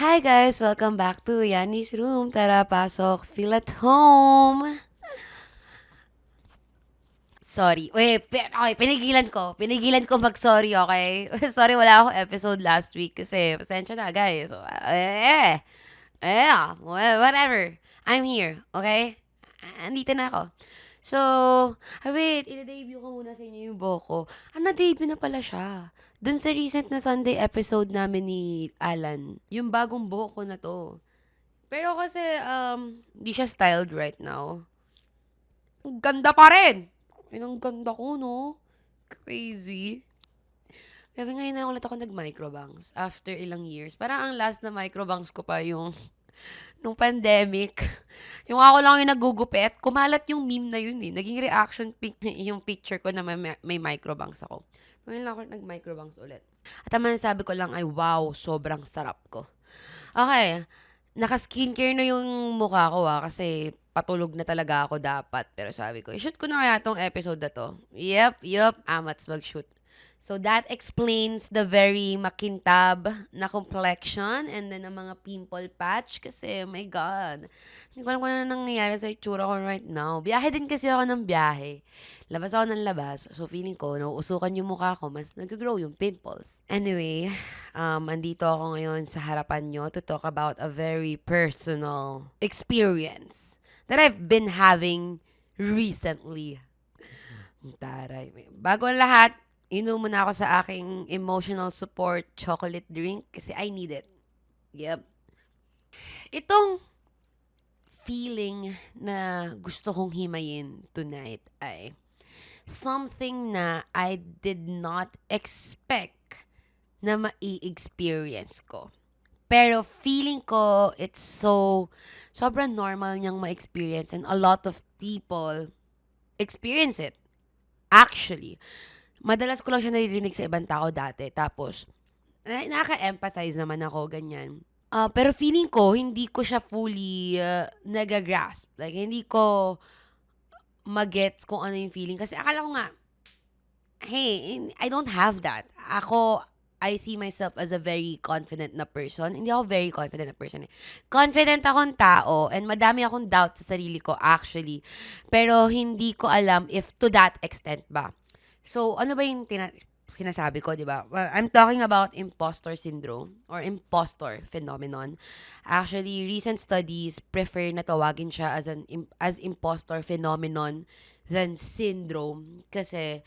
Hi guys! Welcome back to Yanni's room. Tara, pasok. Feel at home. Sorry. Wait, okay, pinigilan ko. Pinigilan ko mag-sorry, okay? Sorry, wala akong episode last week kasi pasensya na, guys. So, whatever. I'm here, okay? Andito na ako. So, wait, ina-debut ko muna sa inyo yung Boko. Na-debut na pala siya. Dun sa recent na Sunday episode namin ni Alan. Yung bagong Boko na to. Pero kasi, di siya styled right now. Ang ganda pa rin! Ay, ang ganda ko, no? Crazy. Grabe ngayon na ulit ako nag-microbangs after ilang years. Parang ang last na microbangs ko pa yung nung pandemic. Yung ako lang yung nagugupit. Kumalat yung meme na yun eh. Naging reaction yung picture ko na may microbangs ako. Ngayon lang ako nag-microbangs ulit. At ang sabi ko lang ay wow, sobrang sarap ko. Okay, naka-skincare na yung mukha ko kasi patulog na talaga ako dapat. Pero sabi ko, i-shoot ko na kaya tong episode na to. Yep, amats mag-shoot. So that explains the very makintab na complexion and then ang mga pimple patch kasi, oh my God. Hindi ko alam kung ano nangyayari sa itsura ko right now. Biyahe din kasi ako ng biyahe. Labas ako ng labas. So feeling ko, nauusukan yung mukha ko, mas nag-grow yung pimples. Anyway, andito ako ngayon sa harapan nyo to talk about a very personal experience that I've been having recently. Taray. Bago ang lahat, inom muna ako sa aking emotional support chocolate drink kasi I need it. Yep. Itong feeling na gusto kong himayin tonight ay something na I did not expect na mai-experience ko. Pero feeling ko it's sobrang normal niyang ma-experience and a lot of people experience it. Actually, madalas ko lang siya naririnig sa ibang tao dati. Tapos, nakaka-empathize naman ako, ganyan. Pero feeling ko, hindi ko siya fully nagagrasp. Like, hindi ko magets kung ano yung feeling. Kasi akala ko nga, hey, I don't have that. I see myself as a very confident na person. Hindi ako very confident na person eh. Confident akong tao and madami akong doubt sa sarili ko actually. Pero hindi ko alam if to that extent ba. So, ano ba yung sinasabi ko, di ba? Well, I'm talking about imposter syndrome or imposter phenomenon. Actually, recent studies prefer na tawagin siya as imposter phenomenon than syndrome kasi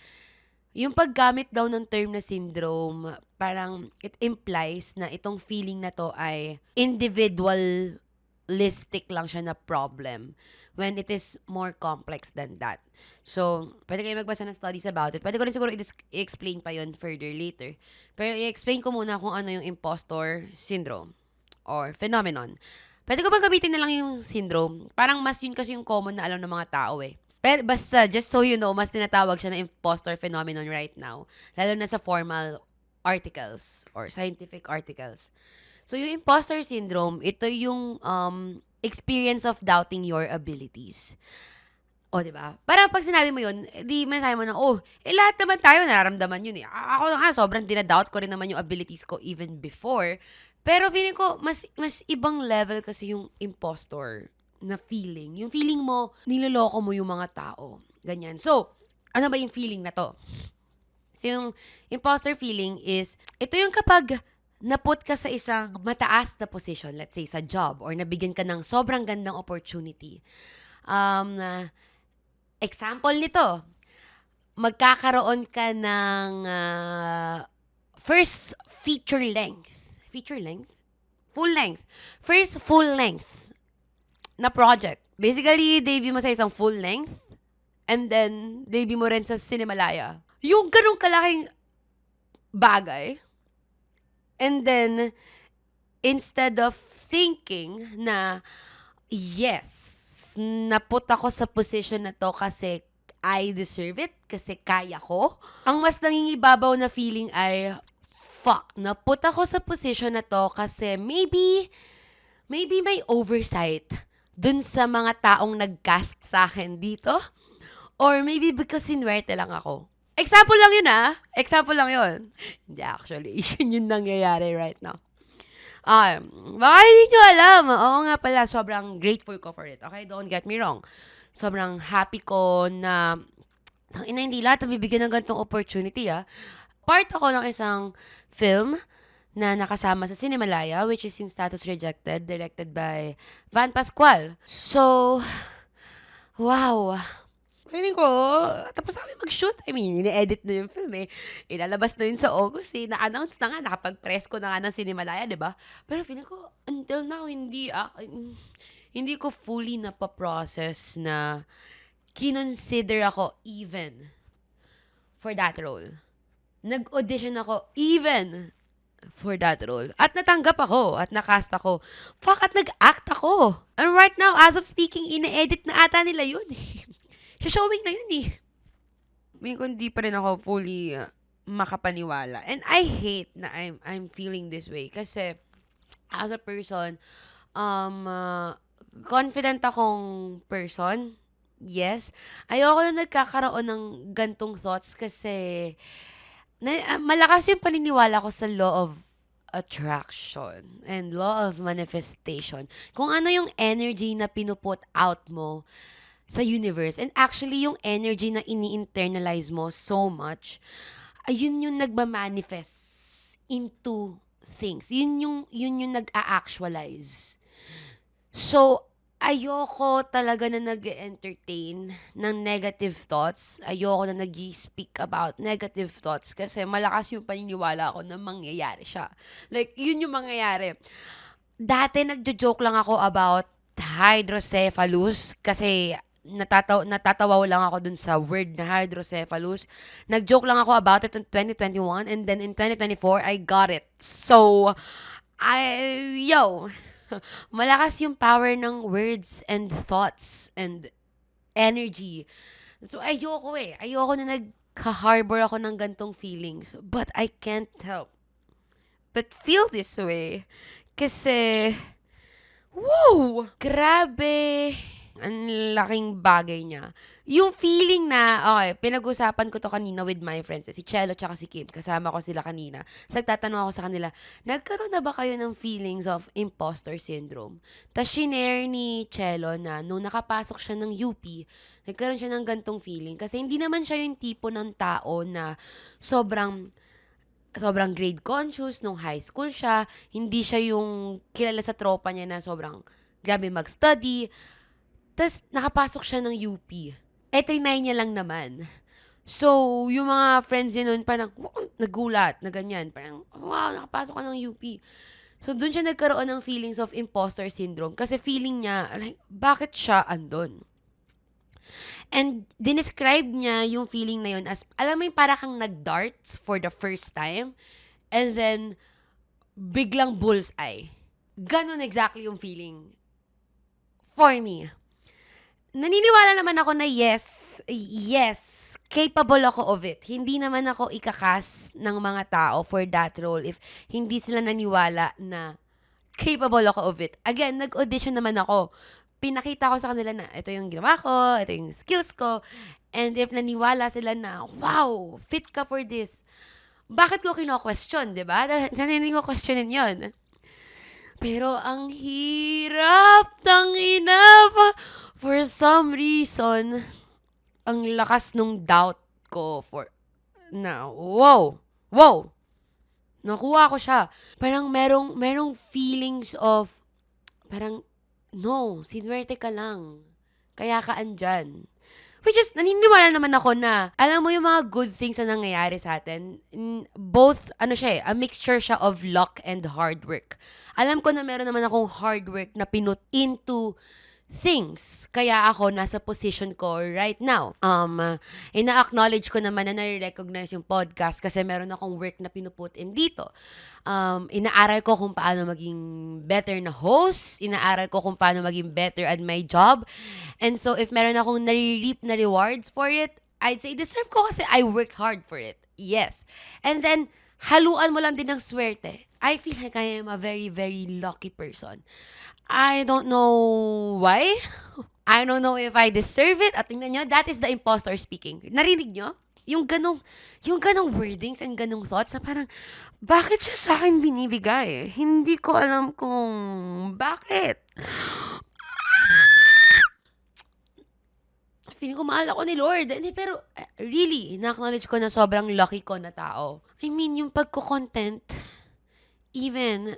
yung paggamit daw ng term na syndrome, parang it implies na itong feeling na to ay individualistic lang siya na problem when it is more complex than that. So, pwede kayo magbasa ng studies about it. Pwede ko rin siguro i-explain pa yon further later. Pero i-explain ko muna kung ano yung impostor syndrome or phenomenon. Pwede ko bang gamitin na lang yung syndrome? Parang mas yun kasi yung common na alam ng mga tao eh. Pero basta, just so you know, mas tinatawag siya na imposter phenomenon right now. Lalo na sa formal articles or scientific articles. So, yung imposter syndrome, ito yung experience of doubting your abilities. O, di ba? Parang pag sinabi mo yun, di masabi mo na, lahat naman tayo nararamdaman yun eh. Ako nga, sobrang dinadoubt ko rin naman yung abilities ko even before. Pero feeling ko, mas ibang level kasi yung impostor na feeling. Yung feeling mo, niloloko mo yung mga tao. Ganyan. So, ano ba yung feeling na to? So, yung imposter feeling is, ito yung kapag naput ka sa isang mataas na position, let's say sa job, or nabigyan ka ng sobrang gandang opportunity. Example nito, magkakaroon ka ng first feature length. Feature length? Full length. First full length na project. Basically, debut mo sa isang full length and then debut mo rin sa Cinemalaya. Yung ganun kalaking bagay. And then, instead of thinking na, yes, naput ako sa position na to kasi I deserve it, kasi kaya ko, ang mas nangingibabaw na feeling ay, fuck, naput ako sa position na to kasi maybe may oversight dun sa mga taong nag-cast sa akin dito. Or maybe because sinwerte lang ako. Example lang yun Example lang yun. Hindi actually, yun yung nangyayari right now. Baka hindi nyo alam. Oo nga pala, sobrang grateful ko for it. Okay, don't get me wrong. Sobrang happy ko na hindi lahat nabibigyan ng ganitong opportunity, Part ako ng isang film na nakasama sa Cinemalaya, which is yung Status Rejected, directed by Van Pascual. So, wow. Feeling ko, tapos kami mag-shoot. I mean, ini-edit na yung film eh. Ilalabas na yun sa August eh. Na-announce na nga, nakapag-press ko na nga ng Cinemalaya, di ba? Pero feeling ko, until now, hindi ko fully napaprocess na kinonsider ako even for that role. Nag-audition ako even for that role. At natanggap ako. At nakast ako. Fuck, at nag-act ako. And right now, as of speaking, ine-edit na ata nila yun. Showing na yun eh. Hindi pa rin ako fully makapaniwala. And I hate na I'm feeling this way. Kasi, as a person, confident akong person. Yes. Ayoko na nagkakaroon ng gantong thoughts kasi malakas yung paniniwala ko sa law of attraction and law of manifestation. Kung ano yung energy na pinuput out mo sa universe and actually yung energy na ini-internalize mo so much, ayun yung nagma-manifest into things. Yun yung nag-a-actualize. So, ayoko talaga na nag-entertain ng negative thoughts. Ayoko na nag-speak about negative thoughts kasi malakas yung paniniwala ko na mangyayari siya. Like, yun yung mangyayari. Dati nagjo-joke lang ako about hydrocephalus kasi natatawa lang ako dun sa word na hydrocephalus. Nag-joke lang ako about it in 2021 and then in 2024, I got it. So, malakas yung power ng words and thoughts and energy. So, ayoko na nagka-harbor ako ng gantong feelings. But I can't help but feel this way. Kasi, wow! Grabe! Ang laking bagay niya. Yung feeling na, okay, pinag-usapan ko to kanina with my friends, si Chelo tsaka si Kim, kasama ko sila kanina. Nagtatanong ako sa kanila, nagkaroon na ba kayo ng feelings of imposter syndrome? Tapos shinare ni Chelo na nung nakapasok siya ng UP, nagkaroon siya ng gantong feeling. Kasi hindi naman siya yung tipo ng tao na sobrang grade conscious nung high school siya. Hindi siya yung kilala sa tropa niya na sobrang grabe mag-study. Tapos, nakapasok siya ng UP. Trinay niya lang naman. So, yung mga friends niya nun, parang, nagulat, na ganyan. Parang, wow, nakapasok ka ng UP. So, dun siya nagkaroon ng feelings of imposter syndrome. Kasi feeling niya, like, bakit siya andun? And, dinescribe niya yung feeling na yun as, alam mo yung para kang nag-darts for the first time, and then, biglang bullseye. Ganon exactly yung feeling for me. Naniniwala naman ako na yes, capable ako of it. Hindi naman ako ikakas ng mga tao for that role if hindi sila naniwala na capable ako of it. Again, nag-audition naman ako. Pinakita ko sa kanila na ito yung ginawa ko, ito yung skills ko, and if naniwala sila na, wow, fit ka for this, bakit ko kino-question, diba? Hindi ko questionin yon. Pero ang hirap, tangina pa. For some reason, ang lakas nung doubt ko wow, nakuha ko siya. Parang merong feelings of, parang, no, sinuwerte ka lang. Kaya ka andyan. Which is, naniniwala naman ako na, alam mo yung mga good things na nangyayari sa atin, both, a mixture siya of luck and hard work. Alam ko na meron naman akong hard work na pinut into things. Kaya ako nasa position ko right now. Ina-acknowledge ko naman na nare-recognize yung podcast kasi meron akong work na pinuput in dito. Inaaral ko kung paano maging better na host. Inaaral ko kung paano maging better at my job. And so, if meron akong nare-reap na rewards for it, I'd say deserve ko kasi I worked hard for it. Yes. And then, haluan mo lang din ng swerte. I feel like I am a very, very lucky person. I don't know why. I don't know if I deserve it. At tingnan nyo, that is the imposter speaking. Narinig nyo? yung ganong wordings and ganong thoughts na parang, bakit siya sa akin binibigay? Hindi ko alam kung bakit. Feeling ko mahal ako ni Lord. Hindi, pero really, na-acknowledge ko na sobrang lucky ko na tao. I mean, yung pagko-content, even,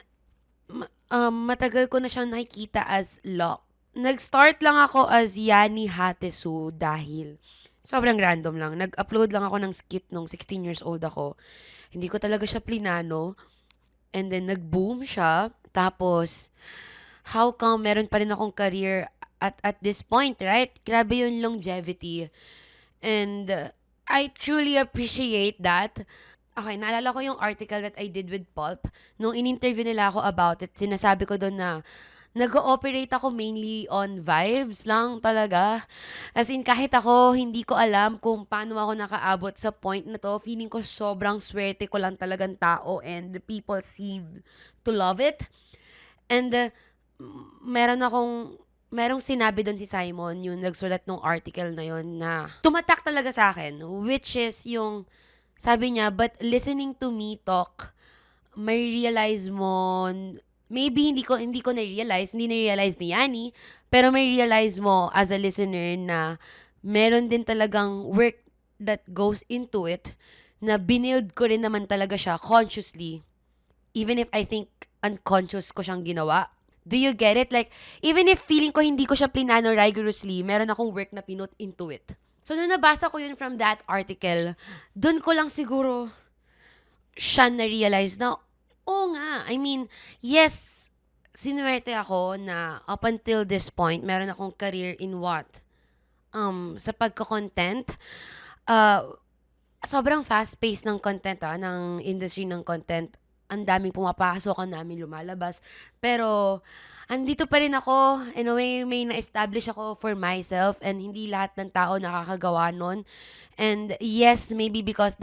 matagal ko na siyang nakikita as luck. Nag-start lang ako as Yani Hatesu dahil sobrang random lang. Nag-upload lang ako ng skit nung 16 years old ako. Hindi ko talaga siya plinano. And then, nag-boom siya. Tapos, how come meron pa rin akong career at this point, right? Grabe yung longevity. And I truly appreciate that. Okay, naalala ko yung article that I did with Pulp. Nung in-interview nila ako about it, sinasabi ko doon na nag-ooperate ako mainly on vibes lang talaga. As in, kahit ako, hindi ko alam kung paano ako nakaabot sa point na to. Feeling ko sobrang swerte ko lang talagang tao and the people seem to love it. And merong sinabi doon si Simon, yung nagsulat ng article na yon na tumatak talaga sa akin, which is yung sabi niya, but listening to me talk, may realize mo, maybe hindi ko na-realize, hindi na-realize ni Yani, pero may realize mo as a listener na meron din talagang work that goes into it, na binild ko rin naman talaga siya consciously, even if I think unconscious ko siyang ginawa. Do you get it? Like, even if feeling ko hindi ko siya plinano rigorously, meron akong work na pinut into it. So, nung nabasa ko yun from that article, dun ko lang siguro siya na-realize na, oo nga, I mean, yes, sinuwerte ako na up until this point, meron akong career in what? Sa pagko-content. Sobrang fast-paced ng content, ng industry ng content. Ang daming pumapasok, ang daming lumalabas. Pero, andito pa rin ako. In a way, may na-establish ako for myself and hindi lahat ng tao nakakagawa nun. And yes, maybe because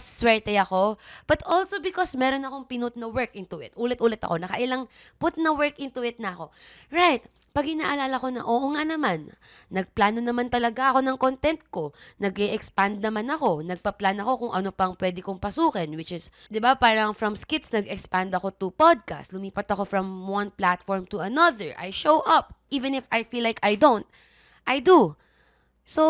swerte ako, but also because meron akong pinut na work into it. Ulit-ulit ako. Nakailang put na work into it na ako. Right. Pag inaalala ko na, oo nga naman, nagplano naman talaga ako ng content ko, nag-expand naman ako, nagpa-plan ako kung ano pang pwede kong pasukin, which is, di ba, parang from skits, nag-expand ako to podcast, lumipat ako from one platform to another, I show up, even if I feel like I don't, I do. So,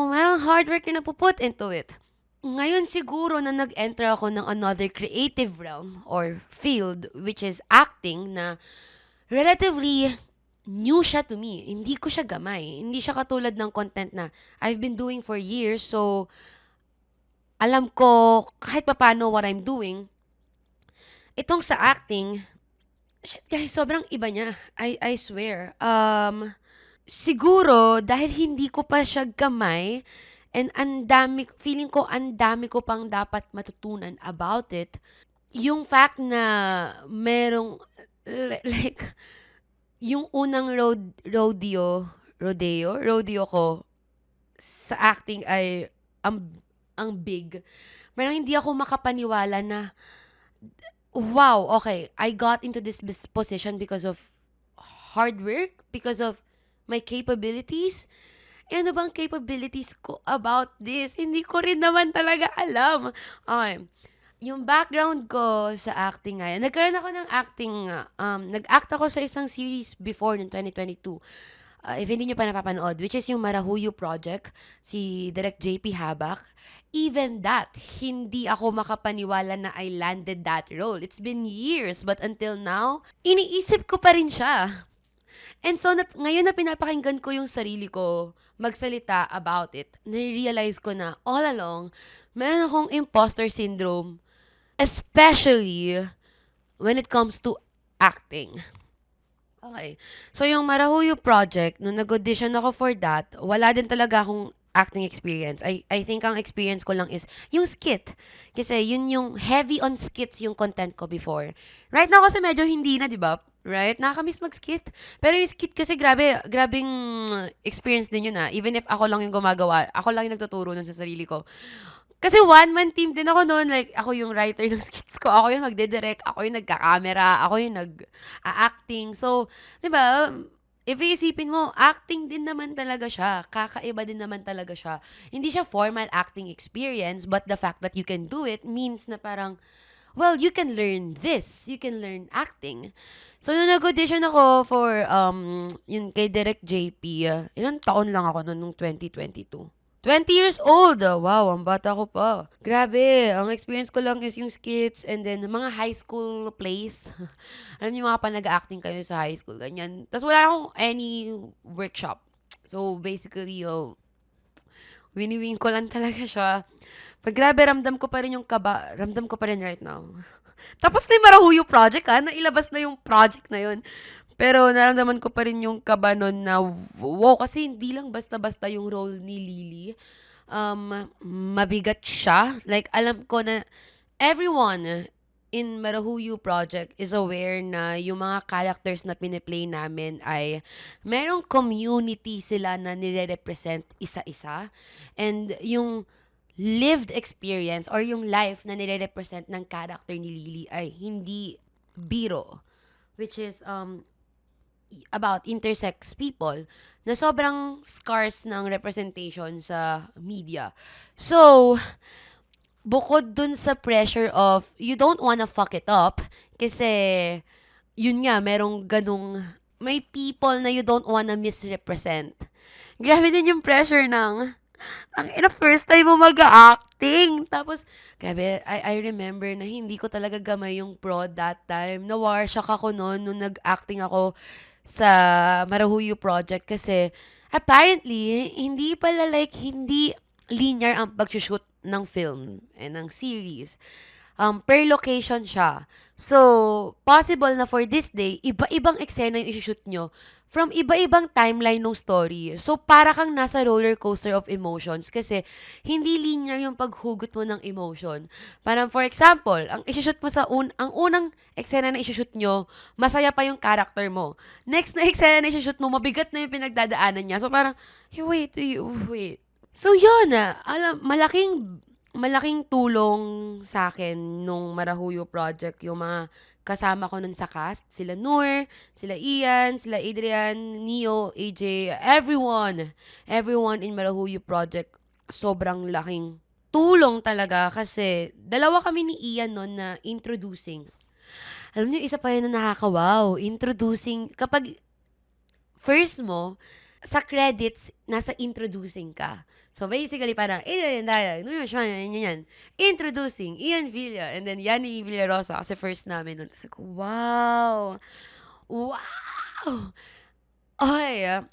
merong hard work na napuput into it. Ngayon siguro na nag-enter ako ng another creative realm or field, which is acting, na relatively new siya to me. Hindi ko siya gamay. Hindi siya katulad ng content na I've been doing for years. So, alam ko kahit paano what I'm doing. Itong sa acting, shit guys, sobrang iba niya. I swear. Siguro, dahil hindi ko pa siya gamay, and feeling ko ang dami ko pang dapat matutunan about it. Yung fact na merong, like, yung unang rodeo ko sa acting ay ang big. Parang hindi ako makapaniwala na, wow, okay, I got into this position because of hard work, because of my capabilities. Ano bang capabilities ko about this? Hindi ko rin naman talaga alam. Okay. Yung background ko sa acting ngayon, nagkaroon ako ng acting, nag-act ako sa isang series before ng 2022. If hindi nyo pa napapanood, which is yung Marahuyo Project, si Direk JP Habak. Even that, hindi ako makapaniwala na I landed that role. It's been years, but until now, iniisip ko pa rin siya. And so, ngayon na pinapakinggan ko yung sarili ko magsalita about it, nare-realize ko na all along, meron akong imposter syndrome, especially when it comes to acting. Okay. So, yung Marahuyo Project, nung nag-audition ako for that, wala din talaga akong acting experience. I think ang experience ko lang is yung skit. Kasi yun yung heavy on skits yung content ko before. Right now kasi medyo hindi na, di ba? Right? Nakakamiss mag-skit. Pero yung skit kasi grabing experience din yun Even if ako lang yung gumagawa, ako lang yung nagtuturo nun sa sarili ko. Kasi one-man team din ako noon. Like, ako yung writer ng skits ko. Ako yung magdidirect. Ako yung nagka-camera. Ako yung nag-acting. So, di ba, if iisipin mo, acting din naman talaga siya. Kakaiba din naman talaga siya. Hindi siya formal acting experience, but the fact that you can do it means na parang, well, you can learn this. You can learn acting. So, nung nag-audition ako for, yun kay Direk JP, ilang taon lang ako noon, nung 2022. 20 years old! Wow, ang bata ko pa. Grabe, ang experience ko lang is yung skits and then mga high school plays. Alam niyo mga pa nag-acting kayo sa high school, ganyan. Tapos wala akong any workshop. So, basically, wini-win ko lang talaga siya. Pag grabe, ramdam ko pa rin yung kaba. Ramdam ko pa rin right now. Tapos na yung Marahuyo project, nailabas na yung project na yun. Pero naramdaman ko pa rin yung kaba nun na, wow, kasi hindi lang basta-basta yung role ni Lily. Mabigat siya. Like, alam ko na everyone in Marahuyo project is aware na yung mga characters na piniplay namin ay merong community sila na nire-represent isa-isa. And yung lived experience or yung life na nire-represent ng character ni Lily ay hindi biro. Which is, about intersex people na sobrang scarce ng representation sa media. So, bukod dun sa pressure of you don't wanna fuck it up kasi yun nga, merong ganung may people na you don't wanna misrepresent. Grabe din yung pressure ng ang ina first time mo mag-acting. Tapos, grabe, I remember na hindi ko talaga gamay yung prod that time. Na-war shock ako noon nung nag-acting ako sa Marahuyo project kasi apparently, hindi linear ang pag-shoot ng film and ng series. Per location siya. So, possible na for this day, iba-ibang eksena yung isushoot nyo from iba-ibang timeline ng story. So, para kang nasa roller coaster of emotions kasi hindi linear yung paghugot mo ng emotion. Parang for example, ang isushoot mo ang unang eksena na isushoot nyo, masaya pa yung character mo. Next na eksena na isushoot mo, mabigat na yung pinagdadaanan niya. So, parang, wait. So, yun malaking tulong sa akin nung Marahuyo project yung mga kasama ko nun sa cast. Sila Noor, sila Ian, sila Adrian, Neo, AJ, everyone in Marahuyo project. Sobrang laking tulong talaga kasi dalawa kami ni Ian nun na introducing. Alam niyo, isa pa yun na nakaka-wow. Introducing, kapag first mo, sa credits, nasa introducing ka. So, basically, parang, introducing, Ian Villa, and then Yanni Villarosa, kasi first namin nun. Kasi, wow! Okay,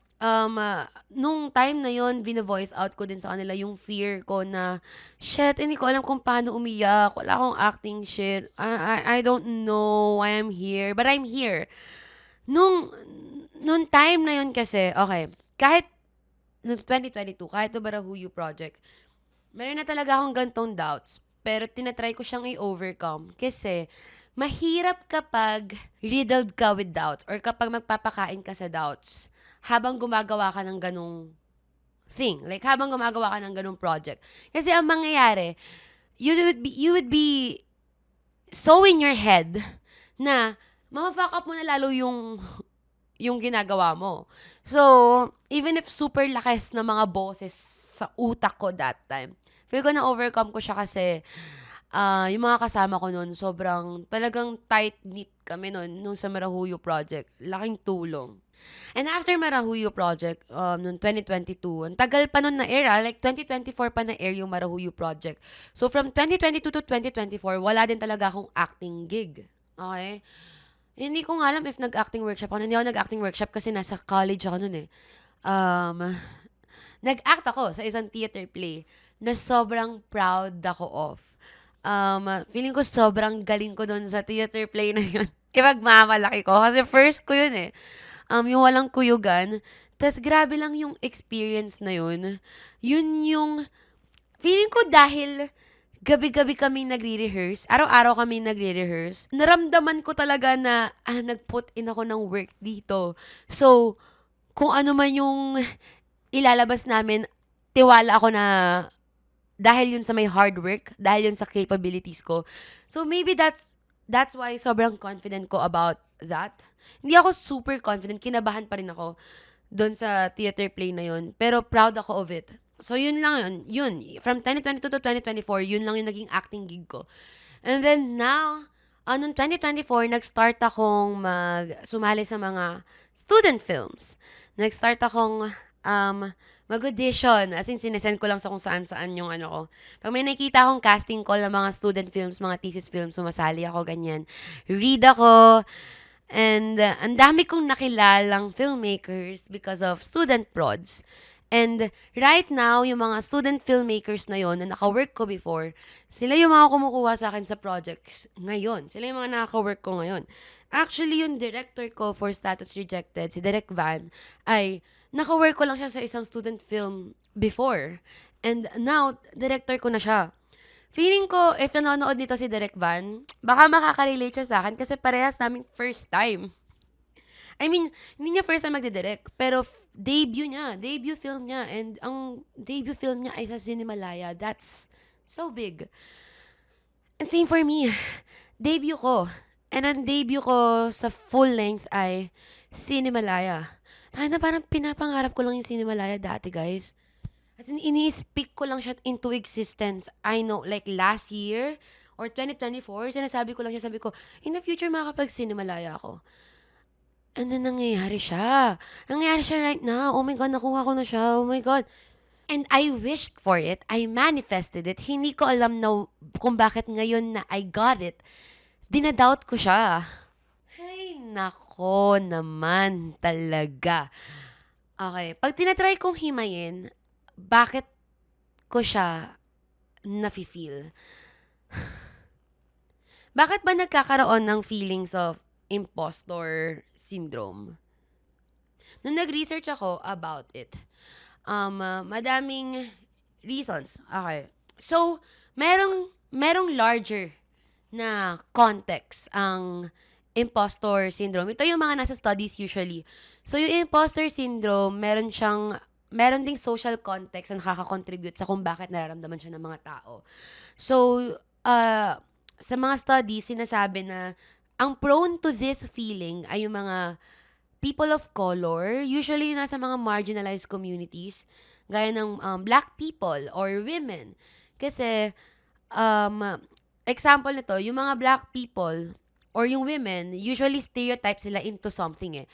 nung time na yon vino-voice out ko din sa kanila yung fear ko na, shit, hindi ko alam kung paano umiyak, wala akong acting shit, I don't know why I'm here, but I'm here. Nung time na yun kasi, okay, kahit noong 2022, kahit to Marahuyo project, meron na talaga akong gantong doubts. Pero tinatry ko siyang i-overcome. Kasi, mahirap kapag riddled ka with doubts or kapag magpapakain ka sa doubts habang gumagawa ka ng ganong thing. Like, habang gumagawa ka ng ganong project. Kasi ang mangyayari, you would be so in your head na ma-fuck up mo na lalo yung ginagawa mo. So, even if super lakas na mga boses sa utak ko that time, feel ko na overcome ko siya kasi yung mga kasama ko noon, sobrang talagang tight-knit kami nung sa Marahuyo project. Laking tulong. And after Marahuyo project, noong 2022, ang tagal pa nun na era, like 2024 pa na air yung Marahuyo project. So, from 2022 to 2024, wala din talaga akong acting gig. Okay? Hindi ko nga alam if nag-acting workshop ako. Hindi ako nag-acting workshop kasi nasa college ako nun eh. Nag-act ako sa isang theater play na sobrang proud ako of. Feeling ko sobrang galing ko dun sa theater play na yun. Ipagmamalaki ko. Kasi first ko yun eh. Yung walang kuyugan. Tas grabe lang yung experience na yun. Yun yung, feeling ko dahil gabi-gabi kami nagre-rehearse. Araw-araw kami nagre-rehearse. Naramdaman ko talaga na nag-put in ako ng work dito. So, kung ano man yung ilalabas namin, tiwala ako na dahil yun sa may hard work, dahil yun sa capabilities ko. So, maybe that's that's why sobrang confident ko about that. Hindi ako super confident, kinabahan pa rin ako doon sa theater play na yun. Pero proud ako of it. So, yun lang yun. Yun. From 2022 to 2024, yun lang yung naging acting gig ko. And then now, noong 2024, nag-start akong sumali sa mga student films. Nag-start akong mag-audition. As in, sinesend ko lang sa kung saan-saan yung ano ko. Pag may nakita akong casting call ng mga student films, mga thesis films, sumasali ako, ganyan. Read ako. And ang dami kong nakilalang filmmakers because of student prods. And right now, yung mga student filmmakers na yon na naka-work ko before, sila yung mga kumukuha sa akin sa projects ngayon. Sila yung mga naka-work ko ngayon. Actually, yung director ko for Status Rejected, si Direk Van, ay naka-work ko lang siya sa isang student film before. And now, director ko na siya. Feeling ko, if nanonood nito si Direk Van, baka makaka-relate siya sa akin kasi parehas naming first time. I mean, hindi niya first time magdidirect, pero debut film niya, and ang debut film niya ay sa Cinemalaya. That's so big. And same for me, debut ko. And ang debut ko sa full length ay Cinemalaya. Tayo na parang pinapangarap ko lang yung Cinemalaya dati, guys. As in, ini-speak ko lang siya into existence. I know, like last year or 2024, sinasabi ko lang siya, sabi ko, in the future makakapag-Cinemalaya ako. And then, nangyayari siya. Nangyayari siya right now. Oh my God, nakuha ko na siya. Oh my God. And I wished for it. I manifested it. Hindi ko alam na kung bakit ngayon na I got it. Dinadoubt ko siya. Ay, nako naman talaga. Okay, pag tinatry kong himayin, bakit ko siya nafe-feel? Bakit ba nagkakaroon ng feelings of impostor syndrome? Nung nag-research ako about it, madaming reasons. Okay. So, merong larger na context ang impostor syndrome. Ito yung mga nasa studies usually. So, yung impostor syndrome, meron ding social context na nakaka-contribute sa kung bakit nararamdaman siya ng mga tao. So, sa mga studies, sinasabi na ang prone to this feeling ay yung mga people of color, usually nasa mga marginalized communities, gaya ng black people or women. Kasi, example nito, yung mga black people or yung women, usually stereotype sila into something eh.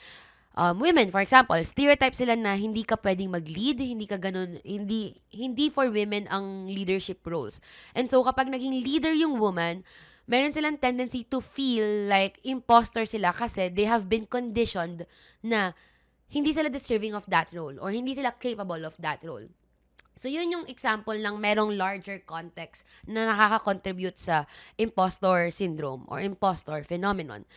Women, for example, stereotype sila na hindi ka pwedeng mag-lead, hindi ka ganun, hindi for women ang leadership roles. And so, kapag naging leader yung woman, meron silang tendency to feel like imposter sila kasi they have been conditioned na hindi sila deserving of that role or hindi sila capable of that role. So, yun yung example ng merong larger context na nakaka-contribute sa impostor syndrome or impostor phenomenon.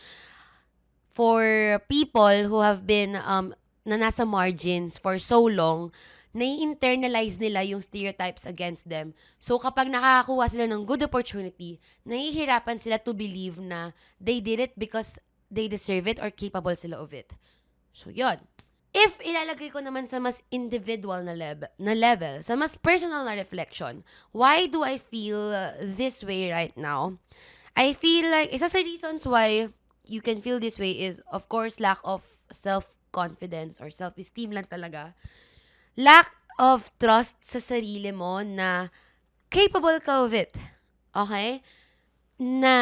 For people who have been na nasa margins for so long, nai-internalize nila yung stereotypes against them. So, kapag nakakakuha sila ng good opportunity, nahihirapan sila to believe na they did it because they deserve it or capable sila of it. So, yun. If ilalagay ko naman sa mas individual na level, sa mas personal na reflection, why do I feel this way right now? I feel like, isa sa reasons why you can feel this way is, of course, lack of self-confidence or self-esteem lang talaga. Lack of trust sa sarili mo na capable ka of it. Okay? Na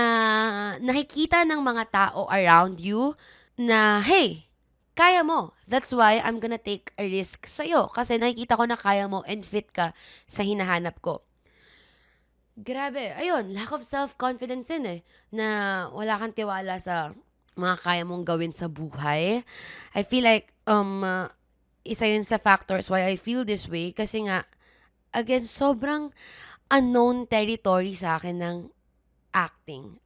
nakikita ng mga tao around you na, hey, kaya mo. That's why I'm gonna take a risk sa'yo. Kasi nakikita ko na kaya mo and fit ka sa hinahanap ko. Grabe. Ayun, lack of self-confidence yun eh. Na wala kang tiwala sa mga kaya mong gawin sa buhay. I feel like, isa yun sa factors why I feel this way. Kasi nga, again, sobrang unknown territory sa akin ng acting.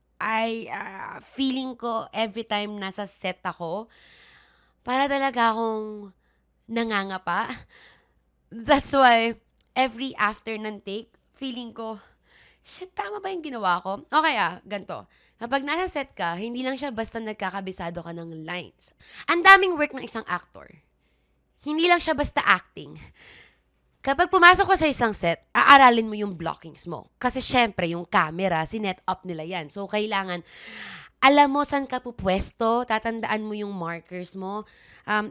Feeling ko every time nasa set ako, para talaga akong nangangapa. That's why, every after ng take, feeling ko, shit, tama ba yung ginawa ko? Okay ganito. Kapag nasa set ka, hindi lang siya basta nagkakabisado ka ng lines. Ang daming work ng isang actor. Hindi lang siya basta acting. Kapag pumasok ka sa isang set, aaralin mo yung blockings mo. Kasi syempre, yung camera, sinet up nila yan. So, kailangan alam mo saan ka pupwesto, tatandaan mo yung markers mo.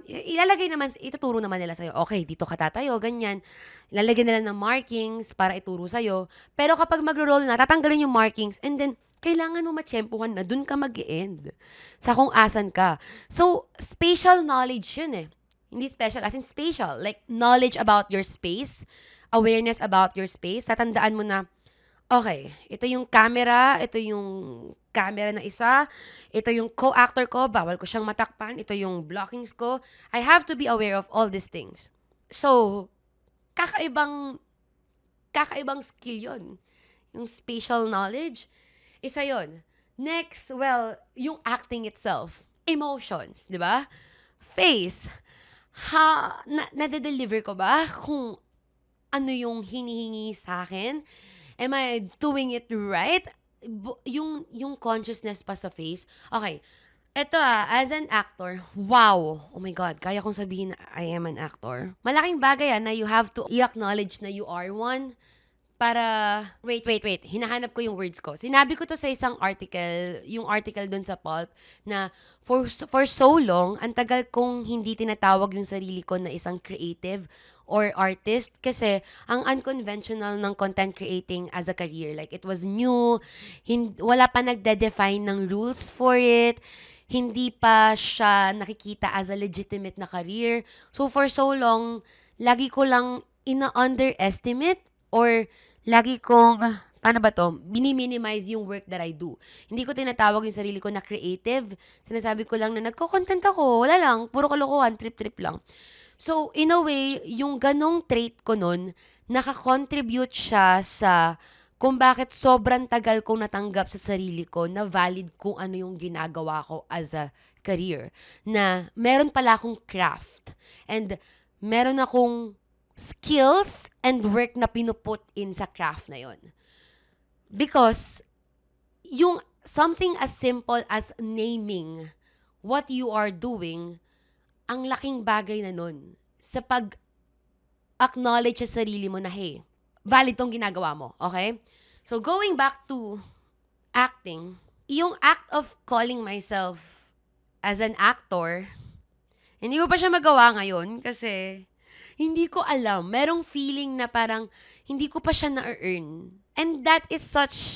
Ilalagay naman, ituturo naman nila sa'yo, okay, dito ka tatayo, ganyan. Ilalagay nila ng markings para ituro sa'yo. Pero kapag magro-roll na, tatanggalin yung markings and then, kailangan mo matsyempohan na dun ka mag-end. Sa kung asan ka. So, spatial knowledge yun eh. Hindi special, as in spatial. Like, knowledge about your space, awareness about your space. Tatandaan mo na, okay, ito yung camera na isa, ito yung co-actor ko, bawal ko siyang matakpan, ito yung blockings ko. I have to be aware of all these things. So, kakaibang skill yun. Yung spatial knowledge, isa yun. Next, well, yung acting itself. Emotions, di ba? Face. Nade-deliver ko ba kung ano yung hinihingi sa akin? Am I doing it right? Yung consciousness pa sa face. Okay. Eto as an actor, wow. Oh my God, kaya kong sabihin na I am an actor. Malaking bagay na you have to i-acknowledge na you are one. Para, wait. Hinahanap ko yung words ko. Sinabi ko to sa isang article, yung article dun sa Pulp, na for so long, ang tagal kong hindi tinatawag yung sarili ko na isang creative or artist kasi ang unconventional ng content creating as a career. Like, it was new, wala pa nagde-define ng rules for it, hindi pa siya nakikita as a legitimate na career. So, for so long, lagi ko lang ina-underestimate or lagi kong, paano ba to, bini-minimize yung work that I do. Hindi ko tinatawag yung sarili ko na creative. Sinasabi ko lang na nagko-content ako. Wala lang, puro kalokohan, trip-trip lang. So, in a way, yung ganong trait ko nun, nakakontribute siya sa kung bakit sobrang tagal kong natanggap sa sarili ko na valid kung ano yung ginagawa ko as a career. Na meron pala akong craft. And meron akong skills and work na pinuput in sa craft na yon. Because yung something as simple as naming what you are doing, ang laking bagay na nun sa pag-acknowledge sa sarili mo na, hey, valid tong ginagawa mo, okay? So, going back to acting, yung act of calling myself as an actor, hindi ko pa siya magawa ngayon kasi hindi ko alam. Merong feeling na parang hindi ko pa siya na-earn. And that is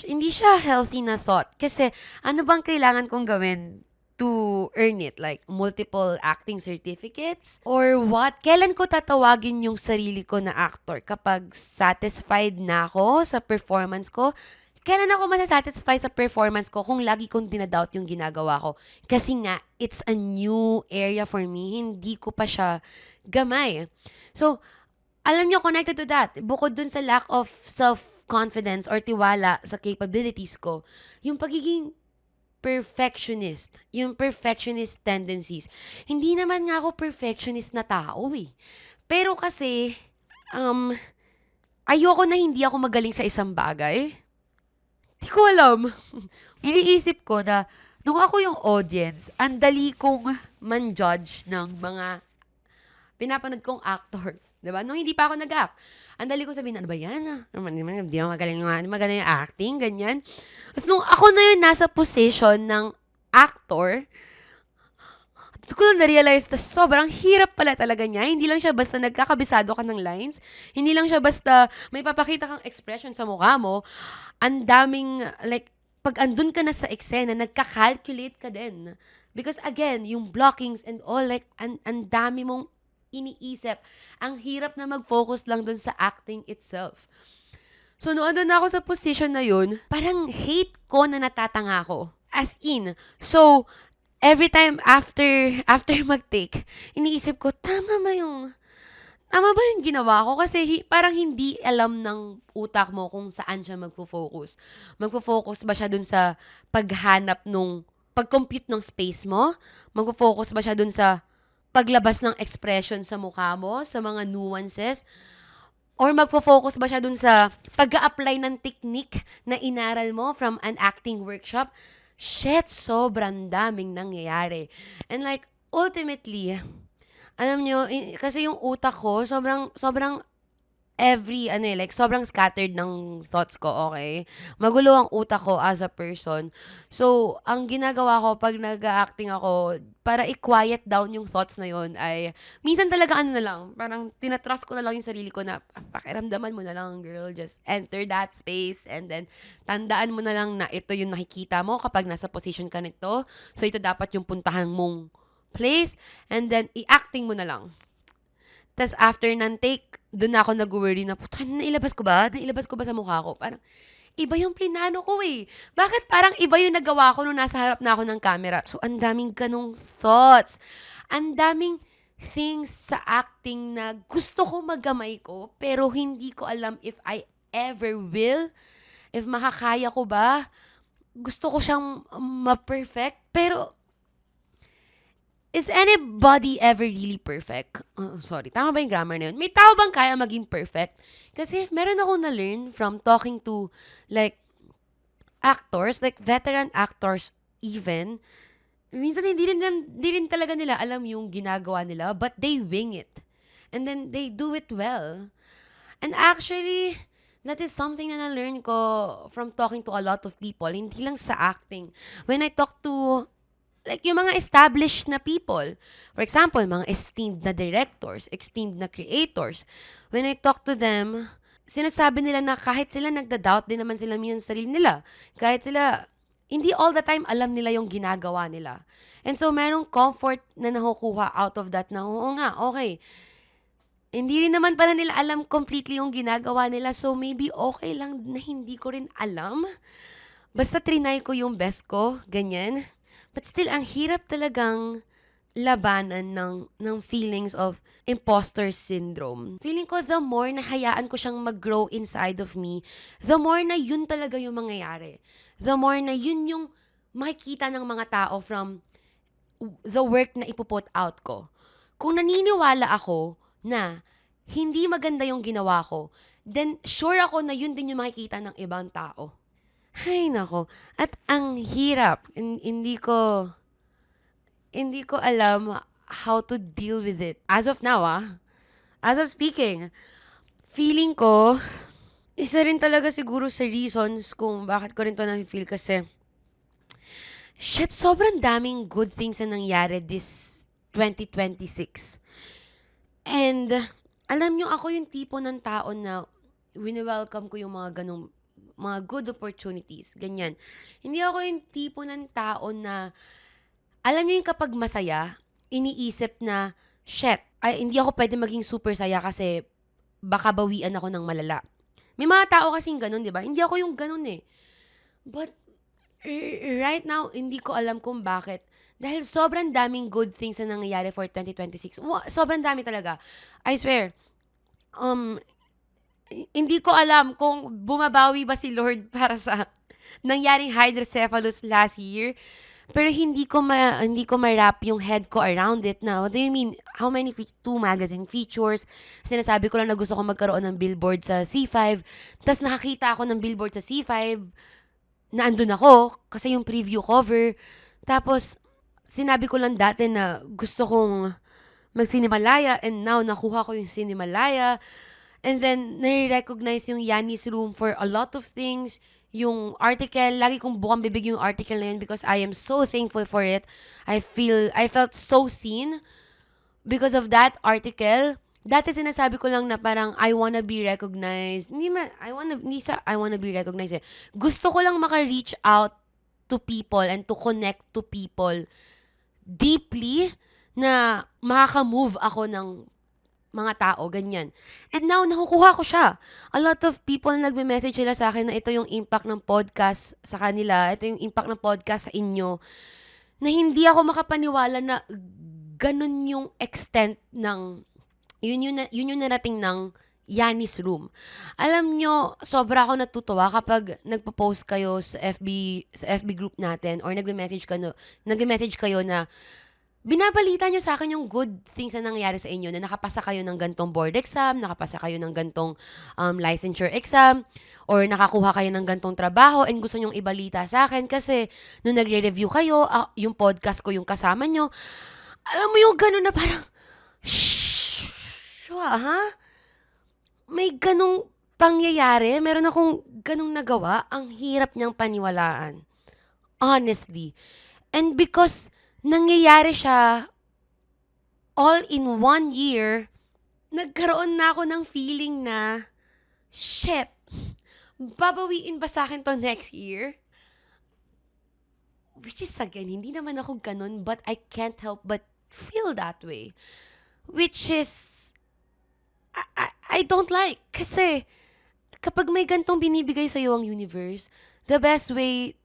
hindi siya healthy na thought. Kasi ano bang kailangan kong gawin to earn it? Like, multiple acting certificates? Or what? Kailan ko tatawagin yung sarili ko na actor? Kapag satisfied na ako sa performance ko? Kailan ako masasatisfy sa performance ko kung lagi kong dinadoubt yung ginagawa ko? Kasi nga, it's a new area for me. Hindi ko pa siya gamay. So, alam nyo, connected to that, bukod dun sa lack of self-confidence or tiwala sa capabilities ko, yung pagiging perfectionist, yung perfectionist tendencies. Hindi naman nga ako perfectionist na tao eh. Pero kasi, ayoko na hindi ako magaling sa isang bagay. Di ko alam. Iniisip ko na, nung ako yung audience, ang dali kong man-judge ng mga pinapanood kong actors. Diba? Nung hindi pa ako nag-act, ang dali kong sabihin, ano ba yan? Hindi naman magaling yung acting, ganyan. Tapos nung ako na yun nasa position ng actor, dito ko lang na-realize na sobrang hirap pala talaga niya. Hindi lang siya basta nagkakabisado ka ng lines. Hindi lang siya basta may papakita kang expression sa mukha mo. Ang daming, like, pag andun ka na sa eksena, nagka-calculate ka din. Because again, yung blockings and all, like, ang dami mong iniisip. Ang hirap na mag-focus lang dun sa acting itself. So, noon doon ako sa position na yun, parang hate ko na natatanga ko. As in. So, every time after mag-take, iniisip ko, tama ba yung ginawa ko? Kasi parang hindi alam ng utak mo kung saan siya magfo-focus. Magfo-focus ba siya dun sa paghanap pag-compute ng space mo? Magfo-focus ba siya dun sa paglabas ng expression sa mukha mo, sa mga nuances? Or magfo-focus ba siya dun sa pag-a-apply ng technique na inaral mo from an acting workshop? Shit, sobrang daming nangyayari. And like, ultimately, alam nyo, kasi yung utak ko, sobrang like, sobrang scattered ng thoughts ko, okay? Magulo ang utak ko as a person. So, ang ginagawa ko pag nag-acting ako, para i-quiet down yung thoughts na yon ay, minsan talaga ano na lang, parang tinatrust ko na lang yung sarili ko na, pakiramdaman mo na lang, girl, just enter that space, and then, tandaan mo na lang na ito yung nakikita mo kapag nasa position ka nito. So, ito dapat yung puntahan mong place, and then, i-acting mo na lang. Tas after ng take, doon na ako nag-worry na, puta, nailabas ko ba? Nailabas ko ba sa mukha ko? Parang, iba yung plinano ko eh. Bakit parang iba yung nagawa ko nung nasa harap na ako ng camera? So, ang daming ganong thoughts. Ang daming things sa acting na gusto ko magamay ko, pero hindi ko alam if I ever will, if makakaya ko ba. Gusto ko siyang ma-perfect, pero is anybody ever really perfect? Sorry, tama ba yung grammar na yun? May tao bang kaya maging perfect? Kasi if meron ako na-learn from talking to, like, actors, like veteran actors even, minsan hindi rin talaga nila alam yung ginagawa nila, but they wing it. And then they do it well. And actually, that is something na na-learn ko from talking to a lot of people, hindi lang sa acting. When I talk to like yung mga established na people. For example, mga esteemed na directors, esteemed na creators. When I talk to them, sinasabi nila na kahit sila nagda-doubt din naman sila minsan sa sarili nila. Kahit sila, hindi all the time alam nila yung ginagawa nila. And so, merong comfort na nakukuha out of that na, oo nga, okay. Hindi rin naman pala nila alam completely yung ginagawa nila. So, maybe okay lang na hindi ko rin alam. Basta trinay ko yung best ko, ganyan. But still, ang hirap talagang labanan ng feelings of imposter syndrome. Feeling ko, the more na hayaan ko siyang mag-grow inside of me, the more na yun talaga yung mangyayari. The more na yun yung makikita ng mga tao from the work na ipuput out ko. Kung naniniwala ako na hindi maganda yung ginawa ko, then sure ako na yun din yung makikita ng ibang tao. Ay, nako. At ang hirap. Hindi ko alam how to deal with it. As of now, as of speaking, feeling ko, isa rin talaga siguro sa reasons kung bakit ko rin to na-feel kasi, shit, sobrang daming good things na nangyari this 2026. And, alam nyo, ako yung tipo ng tao na wini-welcome ko yung mga ganong mga good opportunities, ganyan. Hindi ako yung tipo ng tao na, alam niyo yung kapag masaya, iniisip na, shit, hindi ako pwede maging super saya kasi baka bawian ako ng malala. May mga tao kasing ganun, di ba? Hindi ako yung ganun eh. But, right now, hindi ko alam kung bakit. Dahil sobrang daming good things na nangyayari for 2026. Sobrang dami talaga. I swear. Hindi ko alam kung bumabawi ba si Lord para sa nangyaring hydrocephalus last year. Pero hindi ko ma-wrap yung head ko around it na, what do you mean? How many 2 magazine features? Sinasabi ko lang na gusto ko magkaroon ng billboard sa C5. Tapos nakakita ako ng billboard sa C5 na andun ako kasi yung preview cover. Tapos, sinabi ko lang dati na gusto kong mag-Cinemalaya and now nakuha ko yung Cinemalaya. And then, nare-recognize yung Yanni's Room for a lot of things. Yung article, lagi kong bukang bibig yung article na yun because I am so thankful for it. I felt so seen because of that article. Dati sinasabi ko lang na parang I wanna be recognized. I wanna be recognized eh. Gusto ko lang maka-reach out to people and to connect to people deeply na makaka-move ako ng mga tao, ganyan. And now, nakukuha ko siya. A lot of people nagme-message sila sa akin na ito yung impact ng podcast sa kanila, ito yung impact ng podcast sa inyo, na hindi ako makapaniwala na ganun yung extent ng, yun yung narating ng Yanni's Room. Alam nyo, sobra ako natutuwa kapag nagpo-post kayo sa FB group natin or nagme-message kayo na binabalita nyo sa akin yung good things na nangyari sa inyo, na nakapasa kayo ng gantong board exam, nakapasa kayo ng gantong licensure exam, or nakakuha kayo ng gantong trabaho and gusto nyong ibalita sa akin kasi nung nagre-review kayo, yung podcast ko yung kasama nyo. Alam mo yung gano'n na parang, shh, ha? may ganong pangyayari, meron akong ganong nagawa, ang hirap niyang paniwalaan. Honestly. And because nangyayari siya all in 1 year, nagkaroon na ako ng feeling na, shit, babawiin ba sa akin to next year? Which is again, hindi naman ako ganun, but I can't help but feel that way. Which is, I don't like. Kasi, kapag may gantong binibigay sa'yo ang universe, the best way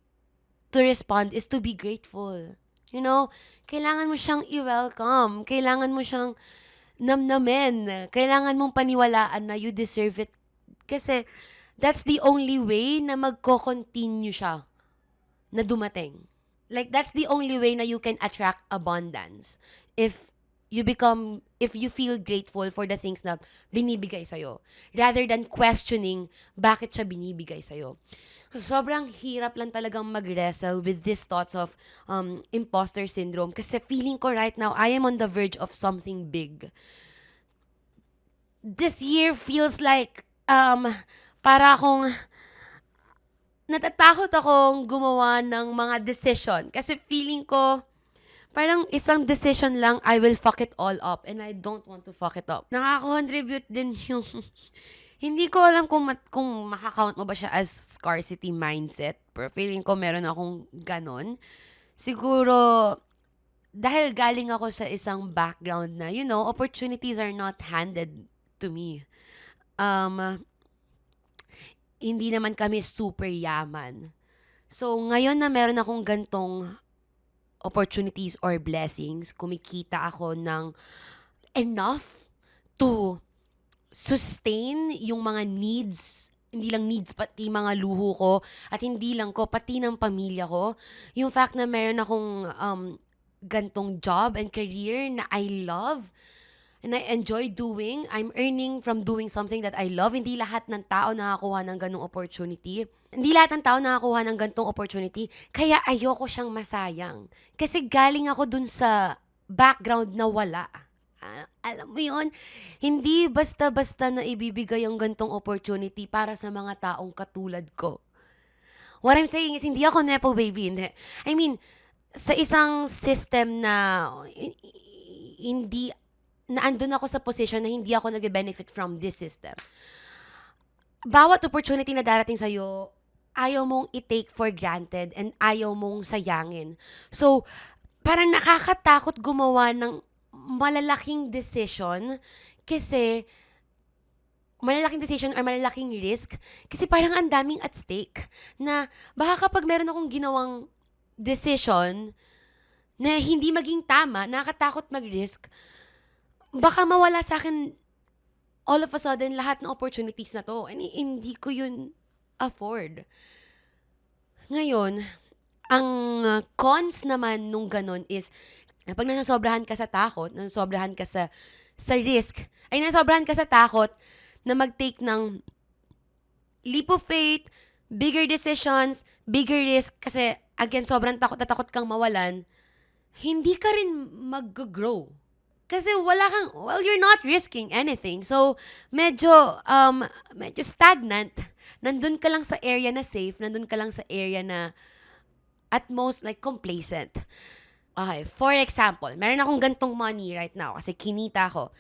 to respond is to be grateful. You know, kailangan mo siyang i-welcome. Kailangan mo siyang namnamin. Kailangan mong paniwalaan na you deserve it. Kasi, that's the only way na magko-continue siya na dumating. Like, that's the only way na you can attract abundance. If you feel grateful for the things na binibigay sa'yo. Rather than questioning bakit siya binibigay sa'yo. So, sobrang hirap lang talagang mag-wrestle with these thoughts of imposter syndrome. Kasi feeling ko right now, I am on the verge of something big. This year feels like, para akong natatakot akong gumawa ng mga decision. Kasi feeling ko, parang isang decision lang, I will fuck it all up. And I don't want to fuck it up. Nakaka-contribute din yung... Hindi ko alam kung makakount mo ba siya as scarcity mindset. Pero feeling ko meron akong ganon. Siguro, dahil galing ako sa isang background na, opportunities are not handed to me. Hindi naman kami super yaman. So, ngayon na meron akong gantong opportunities or blessings, kumikita ako ng enough to sustain yung mga needs, hindi lang needs, pati mga luho ko, at hindi lang ko, pati ng pamilya ko. Yung fact na meron akong gantong job and career na I love, and I enjoy doing. I'm earning from doing something that I love. Hindi lahat ng tao nakakuha ng ganong opportunity. Hindi lahat ng tao nakakuha ng gantong opportunity. Kaya ayoko siyang masayang. Kasi galing ako dun sa background na wala. Alam mo yun, hindi basta-basta na ibibigay ang gantong opportunity para sa mga taong katulad ko. What I'm saying is, hindi ako nepo baby. Hindi. I mean, sa isang system na hindi na andun ako sa position na hindi ako nag-benefit from this system. Bawat opportunity na darating sa'yo, ayaw mong i-take for granted and ayaw mong sayangin. So, parang nakakatakot gumawa ng malalaking decision kasi malalaking decision or malalaking risk kasi parang ang daming at stake na baka kapag meron akong ginawang decision na hindi maging tama, nakakatakot mag-risk, baka mawala sa akin all of a sudden lahat ng opportunities na to. And hindi ko yun afford. Ngayon, ang cons naman nung ganun is, kapag nasosobrahan ka sa takot, nasosobrahan ka sa risk, ay nasosobrahan ka sa takot na mag-take ng leap of faith, bigger decisions, bigger risk, kasi again, sobrang takot na takot kang mawalan, hindi ka rin mag-grow. Kasi you're not risking anything. So, medyo stagnant. Nandun ka lang sa area na safe, nandun ka lang sa area na at most like complacent. Okay, for example, meron akong gantong money right now kasi kinita ko.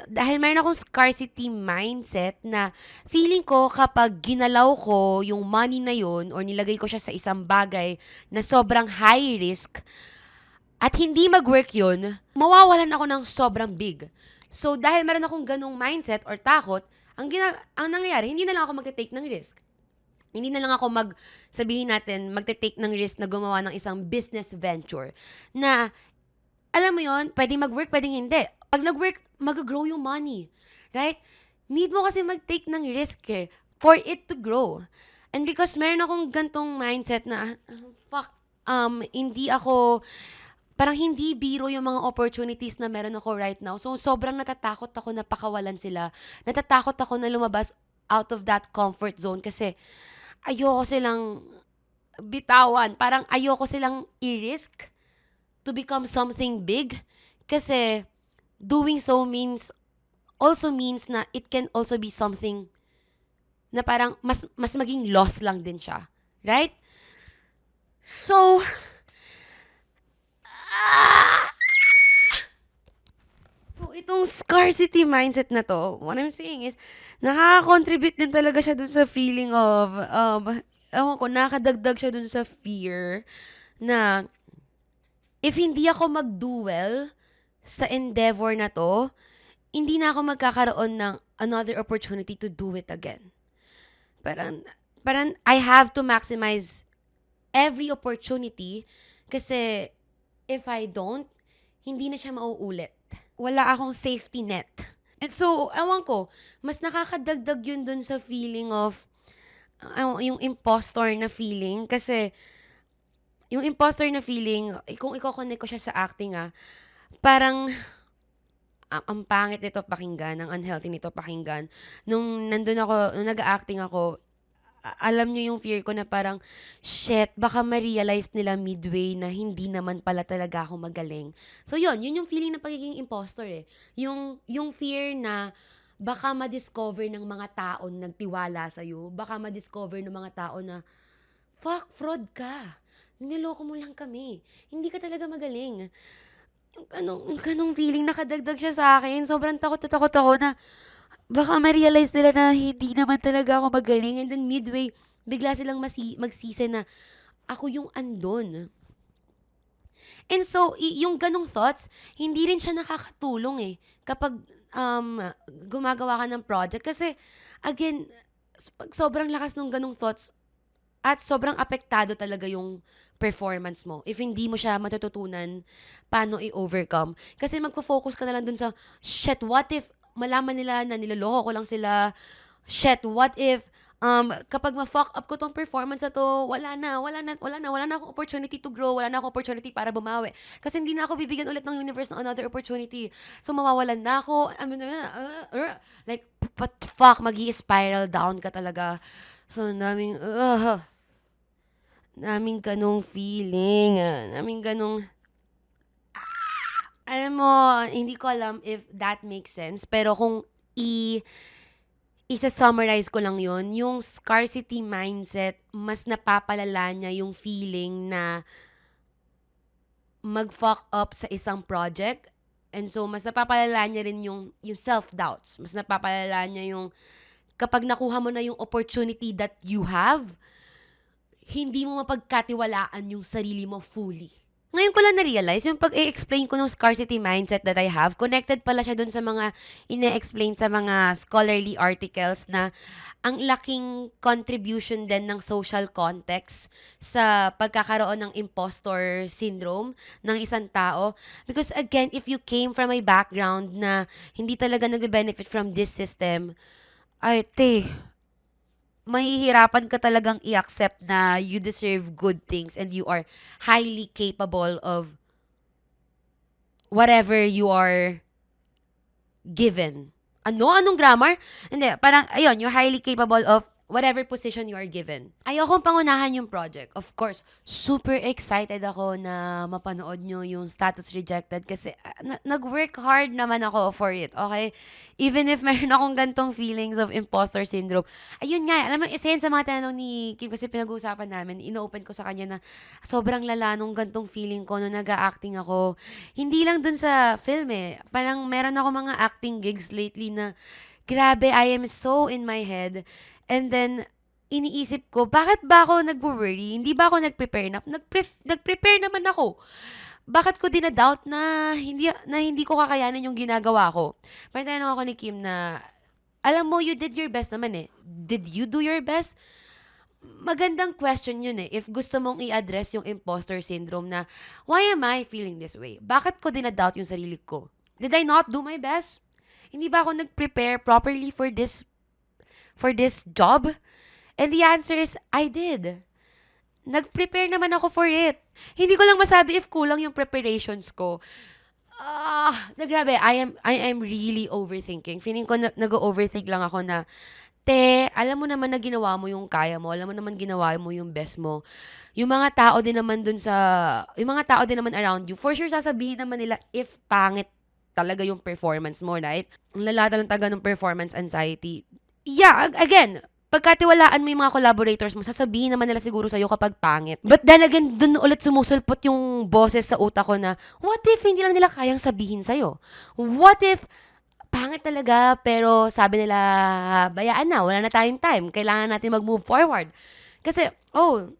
Dahil meron akong scarcity mindset na feeling ko kapag ginalaw ko yung money na yun or nilagay ko siya sa isang bagay na sobrang high risk, at hindi mag-work yun, mawawalan ako ng sobrang big. So, dahil meron akong ganong mindset or takot, ang nangyayari, hindi na lang ako magte-take ng risk. Hindi na lang ako sabihin natin, magte-take ng risk na gumawa ng isang business venture. Na, alam mo yon, pwedeng mag-work, pwedeng hindi. Pag nag-work, mag-grow yung money. Right? Need mo kasi mag-take ng risk for it to grow. And because meron akong gantong mindset na, hindi ako... Parang hindi biro yung mga opportunities na meron ako right now. So, sobrang natatakot ako na pakawalan sila. Natatakot ako na lumabas out of that comfort zone kasi ayoko silang bitawan. Parang ayoko silang i-risk to become something big kasi doing so means also means na it can also be something na parang mas maging loss lang din siya. Right? So, ah, so itong scarcity mindset na to, what I'm saying is, nakaka-contribute din talaga siya dun sa feeling of, ewan ko, nakadagdag siya dun sa fear na if hindi ako mag-do well sa endeavor na to, hindi na ako magkakaroon ng another opportunity to do it again. Parang, parang I have to maximize every opportunity kasi if I don't, hindi na siya mauulit. Wala akong safety net. And so, ewan ko, mas nakakadagdag yun dun sa feeling of, yung impostor na feeling. Kasi, yung impostor na feeling, kung i-connect ko siya sa acting parang, ang pangit nito pakinggan, ang unhealthy nito pakinggan. Nung nung nag-acting ako, alam nyo yung fear ko na parang, shit, baka ma-realize nila midway na hindi naman pala talaga ako magaling. So yun yung feeling ng pagiging impostor eh. Yung fear na baka ma-discover ng mga tao na nagtiwala sa'yo, baka ma-discover ng mga tao na, fuck, fraud ka. Niloko mo lang kami. Hindi ka talaga magaling. Yung ganong feeling, nakadagdag siya sa akin. Sobrang takot na takot ako na baka ma-realize nila na hindi naman talaga ako magaling. And then midway, bigla silang magsisi na ako yung andon. And so, yung ganong thoughts, hindi rin siya nakakatulong eh. Kapag gumagawa ka ng project. Kasi, again, pag sobrang lakas ng ganong thoughts, at sobrang apektado talaga yung performance mo. If hindi mo siya matututunan paano i-overcome. Kasi magpo-focus ka na lang dun sa, shit, what if malaman nila na niloloko ko lang sila? Shit, what if kapag ma-fuck up ko tong performance na to, wala na akong opportunity to grow, wala na akong opportunity para bumawi. Kasi hindi na ako bibigyan ulit ng universe ng another opportunity. So, mawawalan na ako. I mean, like, but fuck, magi-spiral down ka talaga. So, naming ganong feeling. Naming ganong, alam mo, hindi ko alam if that makes sense. Pero kung isa-summarize ko lang yon, yung scarcity mindset, mas napapalala niya yung feeling na mag-fuck up sa isang project. And so, mas napapalala niya rin yung self-doubts. Mas napapalala niya yung kapag nakuha mo na yung opportunity that you have, hindi mo mapagkatiwalaan yung sarili mo fully. Ngayon ko lang na-realize, yung pag-i-explain ko ng scarcity mindset that I have, connected pala siya dun sa mga ine-explain sa mga scholarly articles na ang laking contribution din ng social context sa pagkakaroon ng impostor syndrome ng isang tao. Because again, if you came from a background na hindi talaga nagbe-benefit from this system, ay, mahihirapan ka talagang i-accept na you deserve good things and you are highly capable of whatever you are given. Anong grammar? Hindi, parang, ayun, you're highly capable of whatever position you are given. Ayokong pangunahan yung project. Of course, super excited ako na mapanood nyo yung Status Rejected kasi nag-work hard naman ako for it, okay? Even if meron akong gantong feelings of imposter syndrome. Ayun nga, alam mo, isa yan sa mga tanong ni Kim kasi pinag-uusapan namin, ino-open ko sa kanya na sobrang lala nung gantong feeling ko nung nag-acting ako. Hindi lang dun sa film eh. Parang meron ako mga acting gigs lately na grabe, I am so in my head. And then, iniisip ko, bakit ba ako nag-worry? Hindi ba ako nag-prepare na? Nag-prepare naman ako. Bakit ko dinadoubt na hindi ko kakayanin yung ginagawa ko? Parang tanong ako ni Kim na, alam mo, you did your best naman eh. Did you do your best? Magandang question yun eh. If gusto mong i-address yung imposter syndrome na, why am I feeling this way? Bakit ko dinadoubt yung sarili ko? Did I not do my best? Hindi ba ako nag-prepare properly for this job? And the answer is, I did. Nag-prepare naman ako for it. Hindi ko lang masabi if kulang yung preparations ko. Grabe, I am really overthinking. Feeling ko nag-overthink lang ako na, alam mo naman na ginawa mo yung kaya mo. Alam mo naman ginawa mo yung best mo. Yung mga tao din naman around you, for sure sasabihin naman nila if pangit talaga yung performance mo, right? Ang lala talaga ng performance anxiety. Yeah, again, pagkatiwalaan mo yung mga collaborators mo, sasabihin naman nila siguro sa'yo kapag pangit. But then again, dun ulit sumusulpot yung boses sa utak ko na, what if hindi lang nila kayang sabihin sa'yo? What if pangit talaga, pero sabi nila, bayaan na, wala na tayong time. Kailangan natin mag-move forward. Kasi,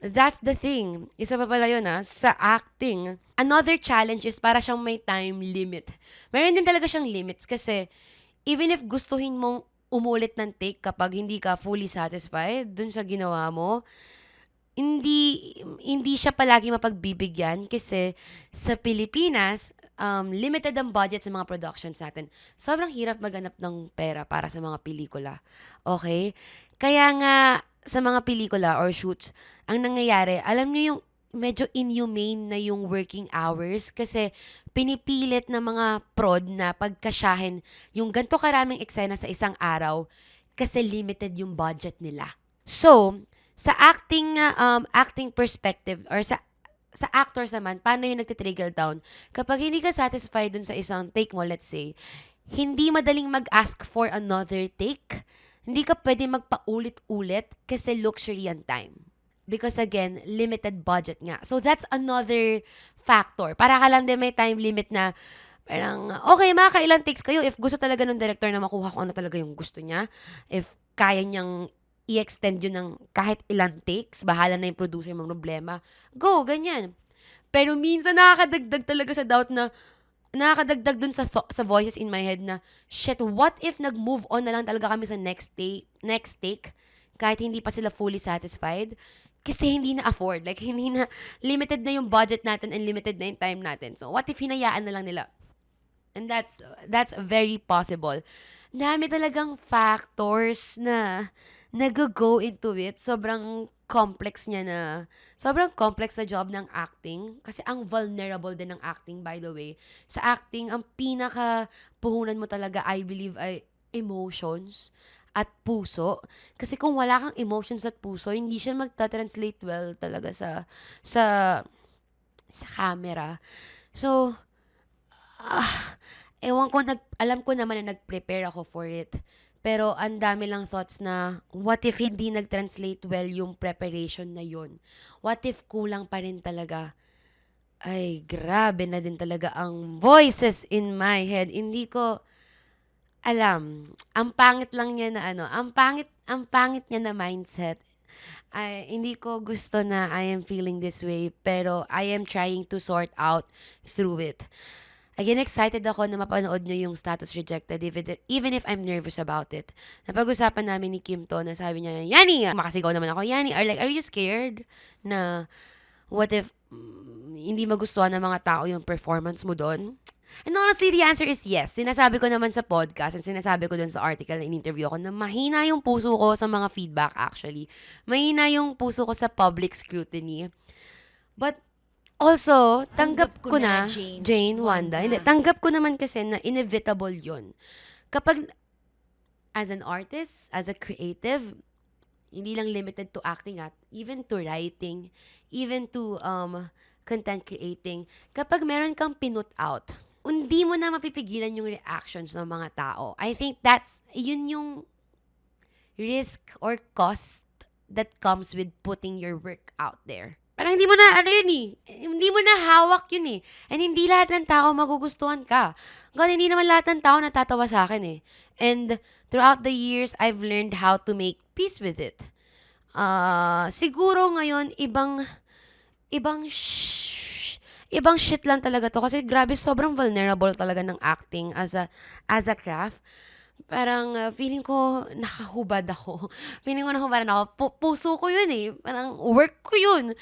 that's the thing. Isa pa pala yun sa acting. Another challenge is para siyang may time limit. Meron din talaga siyang limits kasi even if gustuhin mong umulit ng take kapag hindi ka fully satisfied dun sa ginawa mo, hindi siya palagi mapagbibigyan kasi sa Pilipinas, limited ang budget sa mga productions natin. Sobrang hirap maghanap ng pera para sa mga pelikula. Okay? Kaya nga, sa mga pelikula or shoots, ang nangyayari, alam niyo yung medyo inhumane na yung working hours kasi pinipilit ng mga prod na pagkasyahin yung ganito karaming eksena sa isang araw kasi limited yung budget nila. So, sa acting perspective or sa actors naman, paano yung nagtitrickle down? Kapag hindi ka satisfied dun sa isang take mo, let's say, hindi madaling mag-ask for another take. Hindi ka pwede magpaulit-ulit kasi luxury ang time. Because again, limited budget nga. So that's another factor. Para ka lang din may time limit na parang, okay, makakailan takes kayo if gusto talaga ng director na makuha kung ano talaga yung gusto niya. If kaya niyang i-extend yun ng kahit ilang takes, bahala na yung producer mong problema. Go, ganyan. Pero minsan nakakadagdag talaga sa doubt na, nakakadagdag dun sa voices in my head na, shit, what if nag-move on na lang talaga kami sa next take, kahit hindi pa sila fully satisfied? Kasi hindi na afford. Like, hindi na, limited na yung budget natin and limited na yung time natin. So, what if hinayaan na lang nila? And that's very possible. Dami talagang factors na nag-go into it. Sobrang complex na job ng acting. Kasi ang vulnerable din ng acting, by the way. Sa acting, ang pinaka-puhunan mo talaga, I believe, ay emotions at puso. Kasi kung wala kang emotions at puso, hindi siya magta-translate well talaga sa, sa camera. So, ewan ko, alam ko naman na nag-prepare ako for it. Pero ang dami lang thoughts na, what if hindi nag-translate well yung preparation na yun? What if kulang pa rin talaga? Ay, grabe na din talaga ang voices in my head. Hindi ko alam. Ang pangit lang niya na ang pangit niya na mindset. Ay, hindi ko gusto na I am feeling this way, pero I am trying to sort out through it. Again, excited ako na mapanood nyo yung Status Rejected even if I'm nervous about it. Napag-usapan namin ni Kim to na sabi niya, Yani! Makasigaw naman ako, Yani, are you scared? Na what if hindi magustuhan ng mga tao yung performance mo doon? And honestly, the answer is yes. Sinasabi ko naman sa podcast and sinasabi ko dun sa article na in-interview ako na mahina yung puso ko sa mga feedback actually. Mahina yung puso ko sa public scrutiny. But also, tanggap ko na, Jane, Wanda, hindi, tanggap ko naman kasi na inevitable yun. Kapag, as an artist, as a creative, hindi lang limited to acting even to writing, even to content creating, kapag meron kang pinut out, hindi mo na mapipigilan yung reactions ng mga tao. I think yun yung risk or cost that comes with putting your work out there. Parang hindi mo na, hindi mo na hawak yun eh. And hindi lahat ng tao magugustuhan ka. Kasi hindi naman lahat ng tao natatawa sa akin eh. And throughout the years, I've learned how to make peace with it. Siguro ngayon, ibang shit lang talaga to. Kasi grabe, sobrang vulnerable talaga ng acting as a craft. Parang feeling ko nakahubad ako. Feeling ko nahubadan ako. Puso ko yun eh. Parang work ko yun.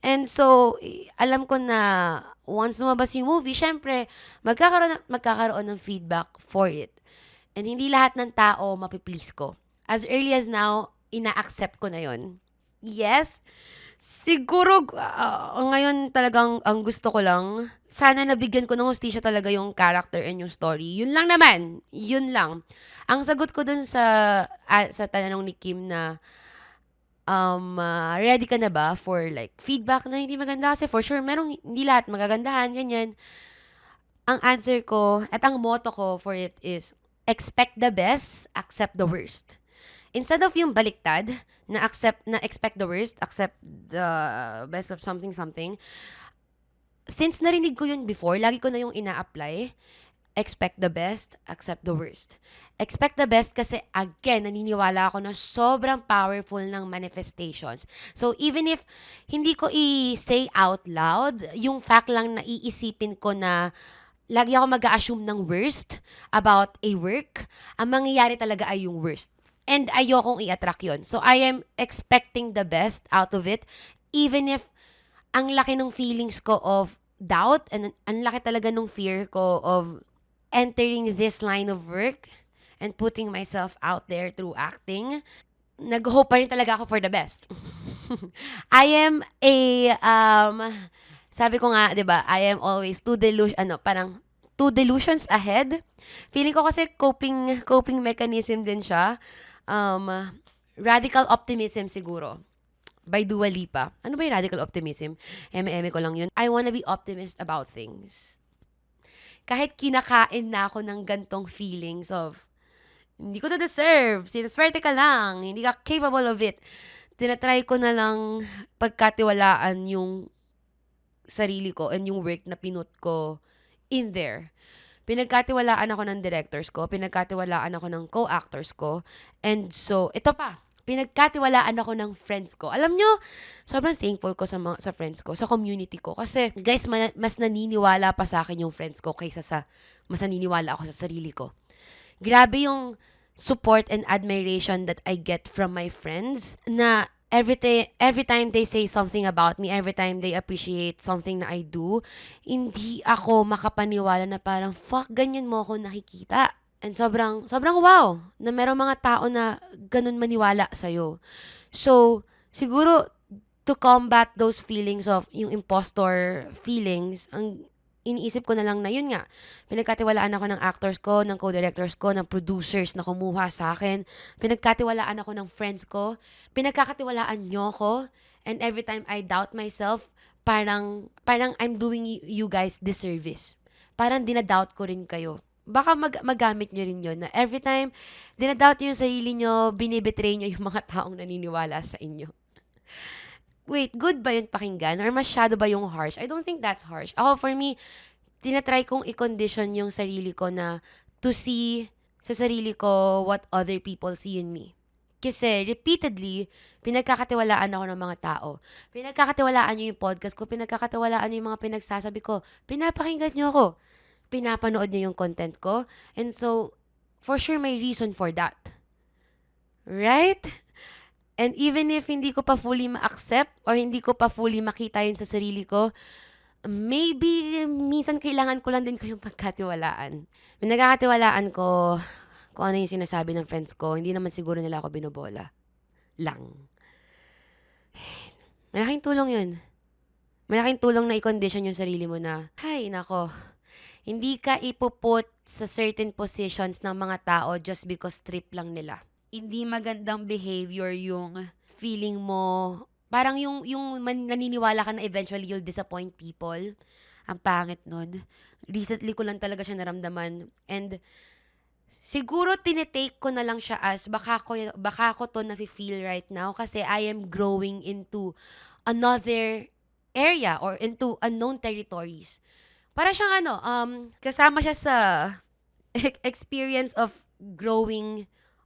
And so, alam ko na once lumabas yung movie, syempre, magkakaroon ng feedback for it. And hindi lahat ng tao mapiplease ko. As early as now, ina-accept ko na yun. Yes, siguro, ngayon talagang ang gusto ko lang, sana nabigyan ko ng hustisya talaga yung character and yung story. Yun lang naman. Yun lang. Ang sagot ko dun sa tanong ni Kim na, ready ka na ba for like feedback na hindi maganda? Kasi for sure, merong hindi lahat magagandahan, ganyan. ang answer ko at ang motto ko for it is, expect the best, accept the worst. Instead of yung baliktad, na expect the worst, accept the best of something, since narinig ko yun before, lagi ko na yung ina-apply, expect the best, accept the worst. Expect the best kasi, again, naniniwala ako na sobrang powerful ng manifestations. So, even if hindi ko i-say out loud, yung fact lang na iisipin ko na lagi ako mag-a-assume ng worst about a work, ang mangyayari talaga ay yung worst. And ayokong i-attract yun. So, I am expecting the best out of it, even if ang laki ng feelings ko of doubt and ang laki talaga ng fear ko of entering this line of work and putting myself out there through acting. Nag-hope pa rin talaga ako for the best. I am sabi ko nga, 'di ba, I am always parang two delusions ahead. Feeling ko kasi coping mechanism din siya. Um, Radical optimism siguro. By Dua Lipa. Ano ba yung radical optimism? Eme-eme ko lang yun. I wanna be optimist about things. Kahit kinakain na ako ng gantong feelings of, hindi ko to deserve, sinaswerte ka lang, hindi ka capable of it. Tinatry ko na lang pagkatiwalaan yung sarili ko and yung work na pinut ko in there. Pinagkatiwalaan ako ng directors ko, pinagkatiwalaan ako ng co-actors ko, and so, ito pa, pinagkatiwalaan ako ng friends ko. Alam nyo, sobrang thankful ko sa friends ko, sa community ko. Kasi, guys, mas naniniwala pa sa akin yung friends ko kaysa sa mas naniniwala ako sa sarili ko. Grabe yung support and admiration that I get from my friends na every time they say something about me, every time they appreciate something na I do, hindi ako makapaniwala na parang, fuck, ganyan mo ako nakikita. And sobrang wow na merong mga tao na ganun maniwala sa'yo. So, siguro, to combat those feelings of yung impostor feelings, ang iniisip ko na lang na yun nga, pinagkatiwalaan ako ng actors ko, ng co-directors ko, ng producers na kumuha sa akin, pinagkatiwalaan ako ng friends ko, pinagkakatiwalaan nyo ko, and every time I doubt myself, parang I'm doing you guys disservice. Parang dinadoubt ko rin kayo. Baka magamit nyo rin yun na every time dinadoubt nyo yung sarili nyo, binibetray nyo yung mga taong naniniwala sa inyo. Wait, good ba yun pakinggan? Or masyado ba yung harsh? I don't think that's harsh. Ako, for me, tinatry kong i-condition yung sarili ko na to see sa sarili ko what other people see in me. Kasi, repeatedly, pinagkakatiwalaan ako ng mga tao. Pinagkakatiwalaan nyo yung podcast ko, pinagkakatiwalaan nyo yung mga pinagsasabi ko, pinapakinggan nyo ako, pinapanood nyo yung content ko, and so, for sure, may reason for that. Right? And even if hindi ko pa fully ma-accept or hindi ko pa fully makita yun sa sarili ko, maybe minsan kailangan ko lang din kayong pagkatiwalaan. Nagkakatiwalaan ko kung ano yung sinasabi ng friends ko. Hindi naman siguro nila ako binobola. Lang. Malaking tulong yun. Malaking tulong na i-condition yung sarili mo na, hay, nako, hindi ka ipuput sa certain positions ng mga tao just because trip lang nila. Hindi magandang behavior yung feeling mo, parang yung naniniwala ka na eventually you'll disappoint people. Ang pangit nun. Recently ko lang talaga siya naramdaman. And siguro tinitake ko na lang siya as baka ko to nafe-feel right now kasi I am growing into another area or into unknown territories. Para siyang kasama siya sa experience of growing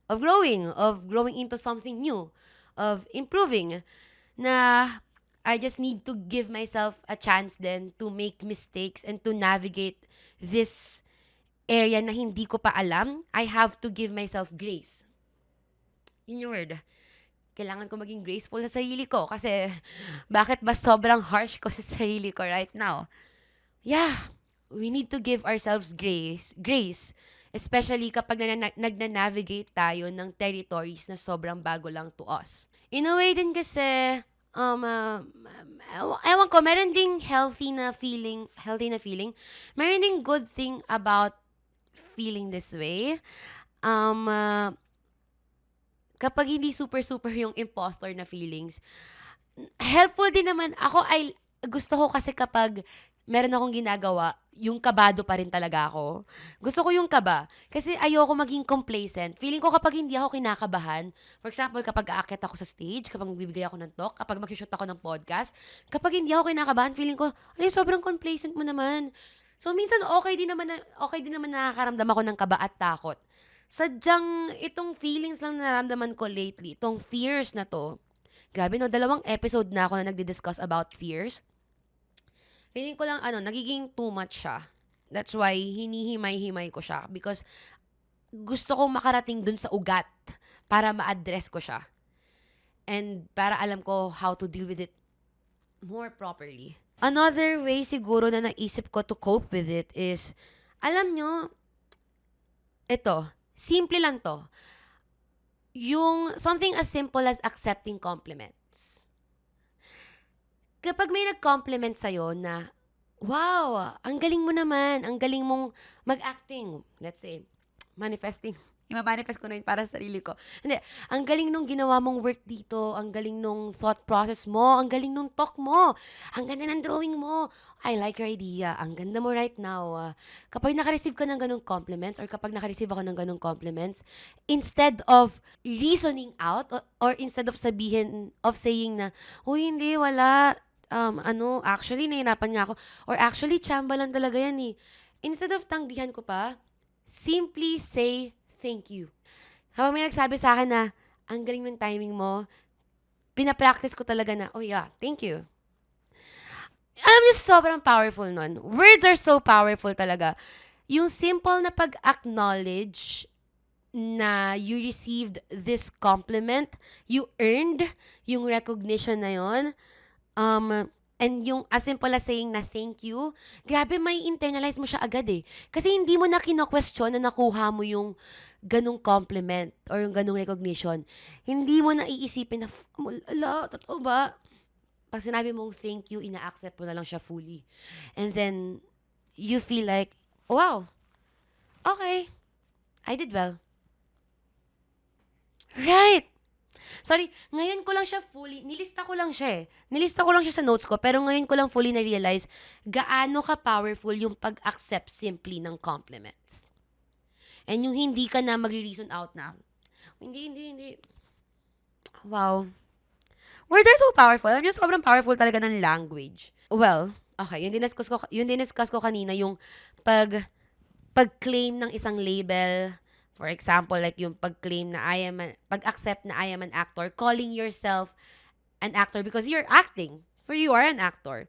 into something new, of improving, na I just need to give myself a chance then to make mistakes and to navigate this area na hindi ko pa alam. I have to give myself grace. Yun yung word. Kailangan ko maging graceful sa sarili ko kasi bakit ba sobrang harsh ko sa sarili ko right now? Yeah, we need to give ourselves grace. Especially kapag nag-navigate tayo ng territories na sobrang bago lang to us. In a way din kasi, ewan ko, meron ding healthy na feeling. Meron ding good thing about feeling this way. Kapag hindi super yung imposter na feelings, helpful din naman. Gusto ko kasi kapag meron akong ginagawa, yung kabado pa rin talaga ako. Gusto ko yung kaba. Kasi ayoko maging complacent. Feeling ko kapag hindi ako kinakabahan, for example, kapag aakyat ako sa stage, kapag magbibigay ako ng talk, kapag mag-shoot ako ng podcast, kapag hindi ako kinakabahan, feeling ko, ay, sobrang complacent mo naman. So, minsan okay din naman nakakaramdam ako ng kaba at takot. Sadyang itong feelings lang na naramdaman ko lately, itong fears na to, grabe no, 2 episode na ako na nagdi-discuss about fears. Feeling ko lang, nagiging too much siya. That's why, hinihimay-himay ko siya. Because, gusto kong makarating dun sa ugat para ma-address ko siya. And para alam ko how to deal with it more properly. Another way siguro na naisip ko to cope with it is, alam nyo, ito, simple lang to. Yung something as simple as accepting compliments. Kapag may nag-compliment sa'yo na, wow, ang galing mo naman, ang galing mong mag-acting, let's say, manifesting. I-manifest ko na yun para sa sarili ko. Hindi, ang galing nung ginawa mong work dito, ang galing nung thought process mo, ang galing nung talk mo, ang ganda ng drawing mo, I like your idea, ang ganda mo right now. Kapag naka-receive ka ng ganung compliments or kapag naka-receive ako ng ganung compliments, instead of reasoning out or instead of saying na, uy, hindi, wala, actually, nahirapan nga ako. Or actually, chamba lang talaga yan eh. Instead of tanggihan ko pa, simply say thank you. Habang may nagsabi sa akin na, ang galing ng timing mo, pinapractice ko talaga na, oh yeah, thank you. Alam niyo, sobrang powerful nun. Words are so powerful talaga. Yung simple na pag-acknowledge na you received this compliment, you earned yung recognition na yon, and yung as simple as saying na thank you, grabe may internalize mo siya agad eh. Kasi hindi mo na kino-question na nakuha mo yung ganung compliment or yung ganung recognition. Hindi mo na iisipin na, totoo ba? Pag sinabi mong thank you, ina-accept mo na lang siya fully. And then, you feel like, wow, okay, I did well. Right! Sorry, ngayon ko lang siya fully, nilista ko lang siya eh. Nilista ko lang siya sa notes ko, pero ngayon ko lang fully na-realize gaano ka-powerful yung pag-accept simply ng compliments. And yung hindi ka na magre-reason out na, hindi. Wow. Words are so powerful. Alam niyo, sobrang powerful talaga ng language. Well, okay, yung diniscuss ko kanina, yung pag-claim ng isang label. For example, like yung pag-claim na pag-accept na I am an actor, calling yourself an actor because you're acting. So you are an actor.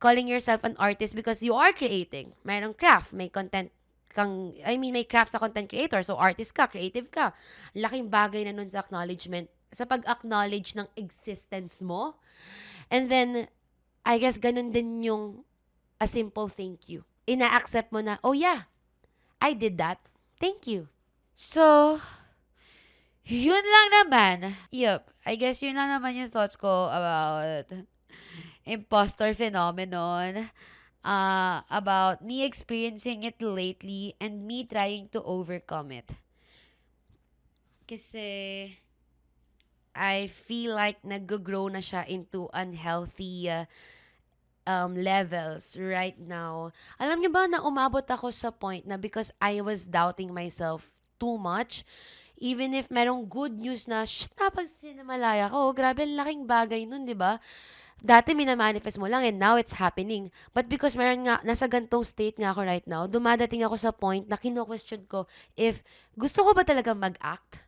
Calling yourself an artist because you are creating. Mayroong craft, may content may craft sa content creator. So artist ka, creative ka. Laking bagay na nun sa acknowledgement, sa pag-acknowledge ng existence mo. And then, I guess ganun din yung a simple thank you. Ina-accept mo na, oh yeah, I did that. Thank you. So, yun lang naman. Yup, I guess yun lang naman yung thoughts ko about imposter phenomenon. About me experiencing it lately and me trying to overcome it. Kasi, I feel like nag-grow na siya into unhealthy levels right now. Alam niyo ba na umabot ako sa point na because I was doubting myself too much, even if merong good news na, napag sinamalaya ko, grabe, laking bagay nun, di ba? Dati minamanifest mo lang and now it's happening. But because meron nga, nasa gantong state nga ako right now, dumadating ako sa point na kino-question ko if gusto ko ba talaga mag-act?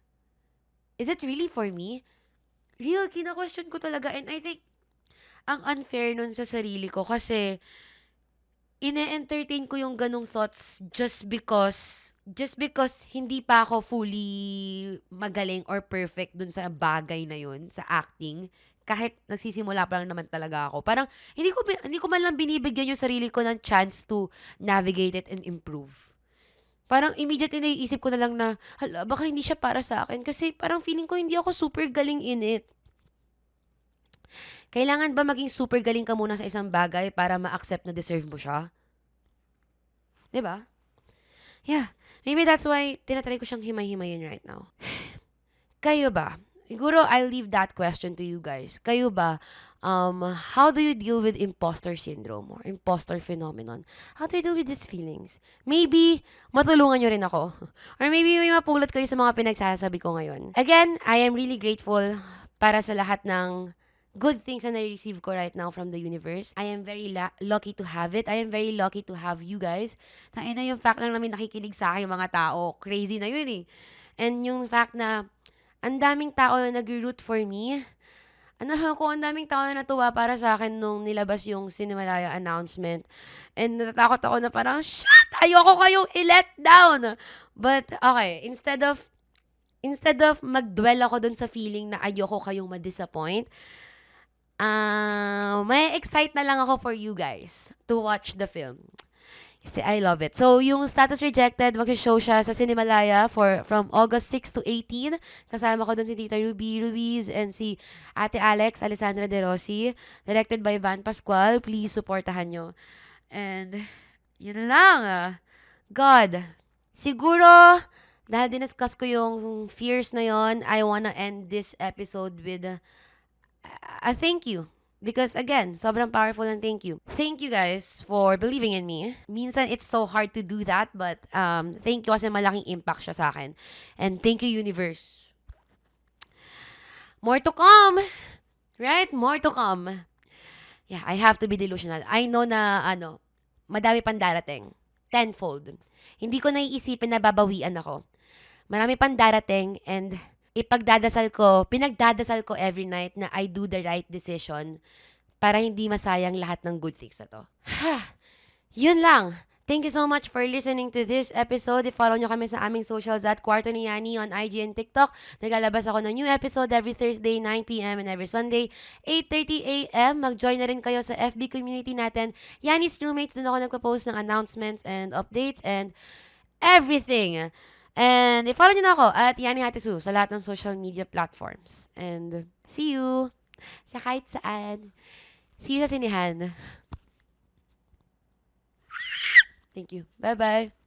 Is it really for me? Real, kino-question ko talaga, and I think ang unfair nun sa sarili ko kasi ine-entertain ko yung ganong thoughts just because hindi pa ako fully magaling or perfect dun sa bagay na yun, sa acting. Kahit nagsisimula pa lang naman talaga ako. Parang hindi ko man lang binibigyan yung sarili ko ng chance to navigate it and improve. Parang immediately naiisip ko na lang na, hala, baka hindi siya para sa akin kasi parang feeling ko hindi ako super galing in it. Kailangan ba maging super galing ka muna sa isang bagay para ma-accept na deserve mo siya? 'Di ba? Yeah. Maybe that's why tinatry ko siyang himay-himayin right now. Kayo ba? Siguro I'll leave that question to you guys. Kayo ba? How do you deal with imposter syndrome or imposter phenomenon? How do you deal with these feelings? Maybe, matulungan nyo rin ako. Or maybe may mapulot kayo sa mga pinagsasabi ko ngayon. Again, I am really grateful para sa lahat ng good things na na-receive ko right now from the universe. I am very lucky to have it. I am very lucky to have you guys. Tangin na yung fact lang namin nakikinig sa akin yung mga tao. Crazy na yun eh. And yung fact na ang daming tao na nag-root for me. Ano ko, ang daming tao na natuwa para sa akin nung nilabas yung Cinemalaya announcement. And natatakot ako na parang, shit! Ayoko kayong i-let down! But, okay, instead of mag-dwell ako dun sa feeling na ayoko kayong ma-disappoint, may excite na lang ako for you guys to watch the film. Kasi I love it. So, yung Status Rejected, mag-show siya sa Cinemalaya from August 6 to 18. Kasama ko dun si Tita Ruby Ruiz and si Ate Alex, Alessandra De Rossi. Directed by Van Pascual. Please, supportahan nyo. And, yun lang. God. Siguro, dahil diniscuss ko yung fears na yon, I wanna end this episode with a thank you. Because again, sobrang powerful and thank you. Thank you guys for believing in me. Minsan it's so hard to do that, but thank you kasi malaking impact siya sa akin. And thank you, universe. More to come. Right? More to come. Yeah, I have to be delusional. I know na madami pang darating. Tenfold. Hindi ko naiisipin na babawian ako. Marami pang darating and pinagdadasal ko every night na I do the right decision para hindi masayang lahat ng good things na to. Yun lang. Thank you so much for listening to this episode. I-follow nyo kami sa aming socials at Kwarto ni Yani on IG and TikTok. Naglalabas ako ng new episode every Thursday, 9 p.m. and every Sunday, 8:30 a.m. Mag-join na rin kayo sa FB community natin. Yani's Roommates, dun ako nagpo-post ng announcements and updates and everything. And i-follow nyo na ako at Yani Hatisu sa lahat ng social media platforms. And see you sa kahit saan. See you sa sinihan. Thank you. Bye-bye.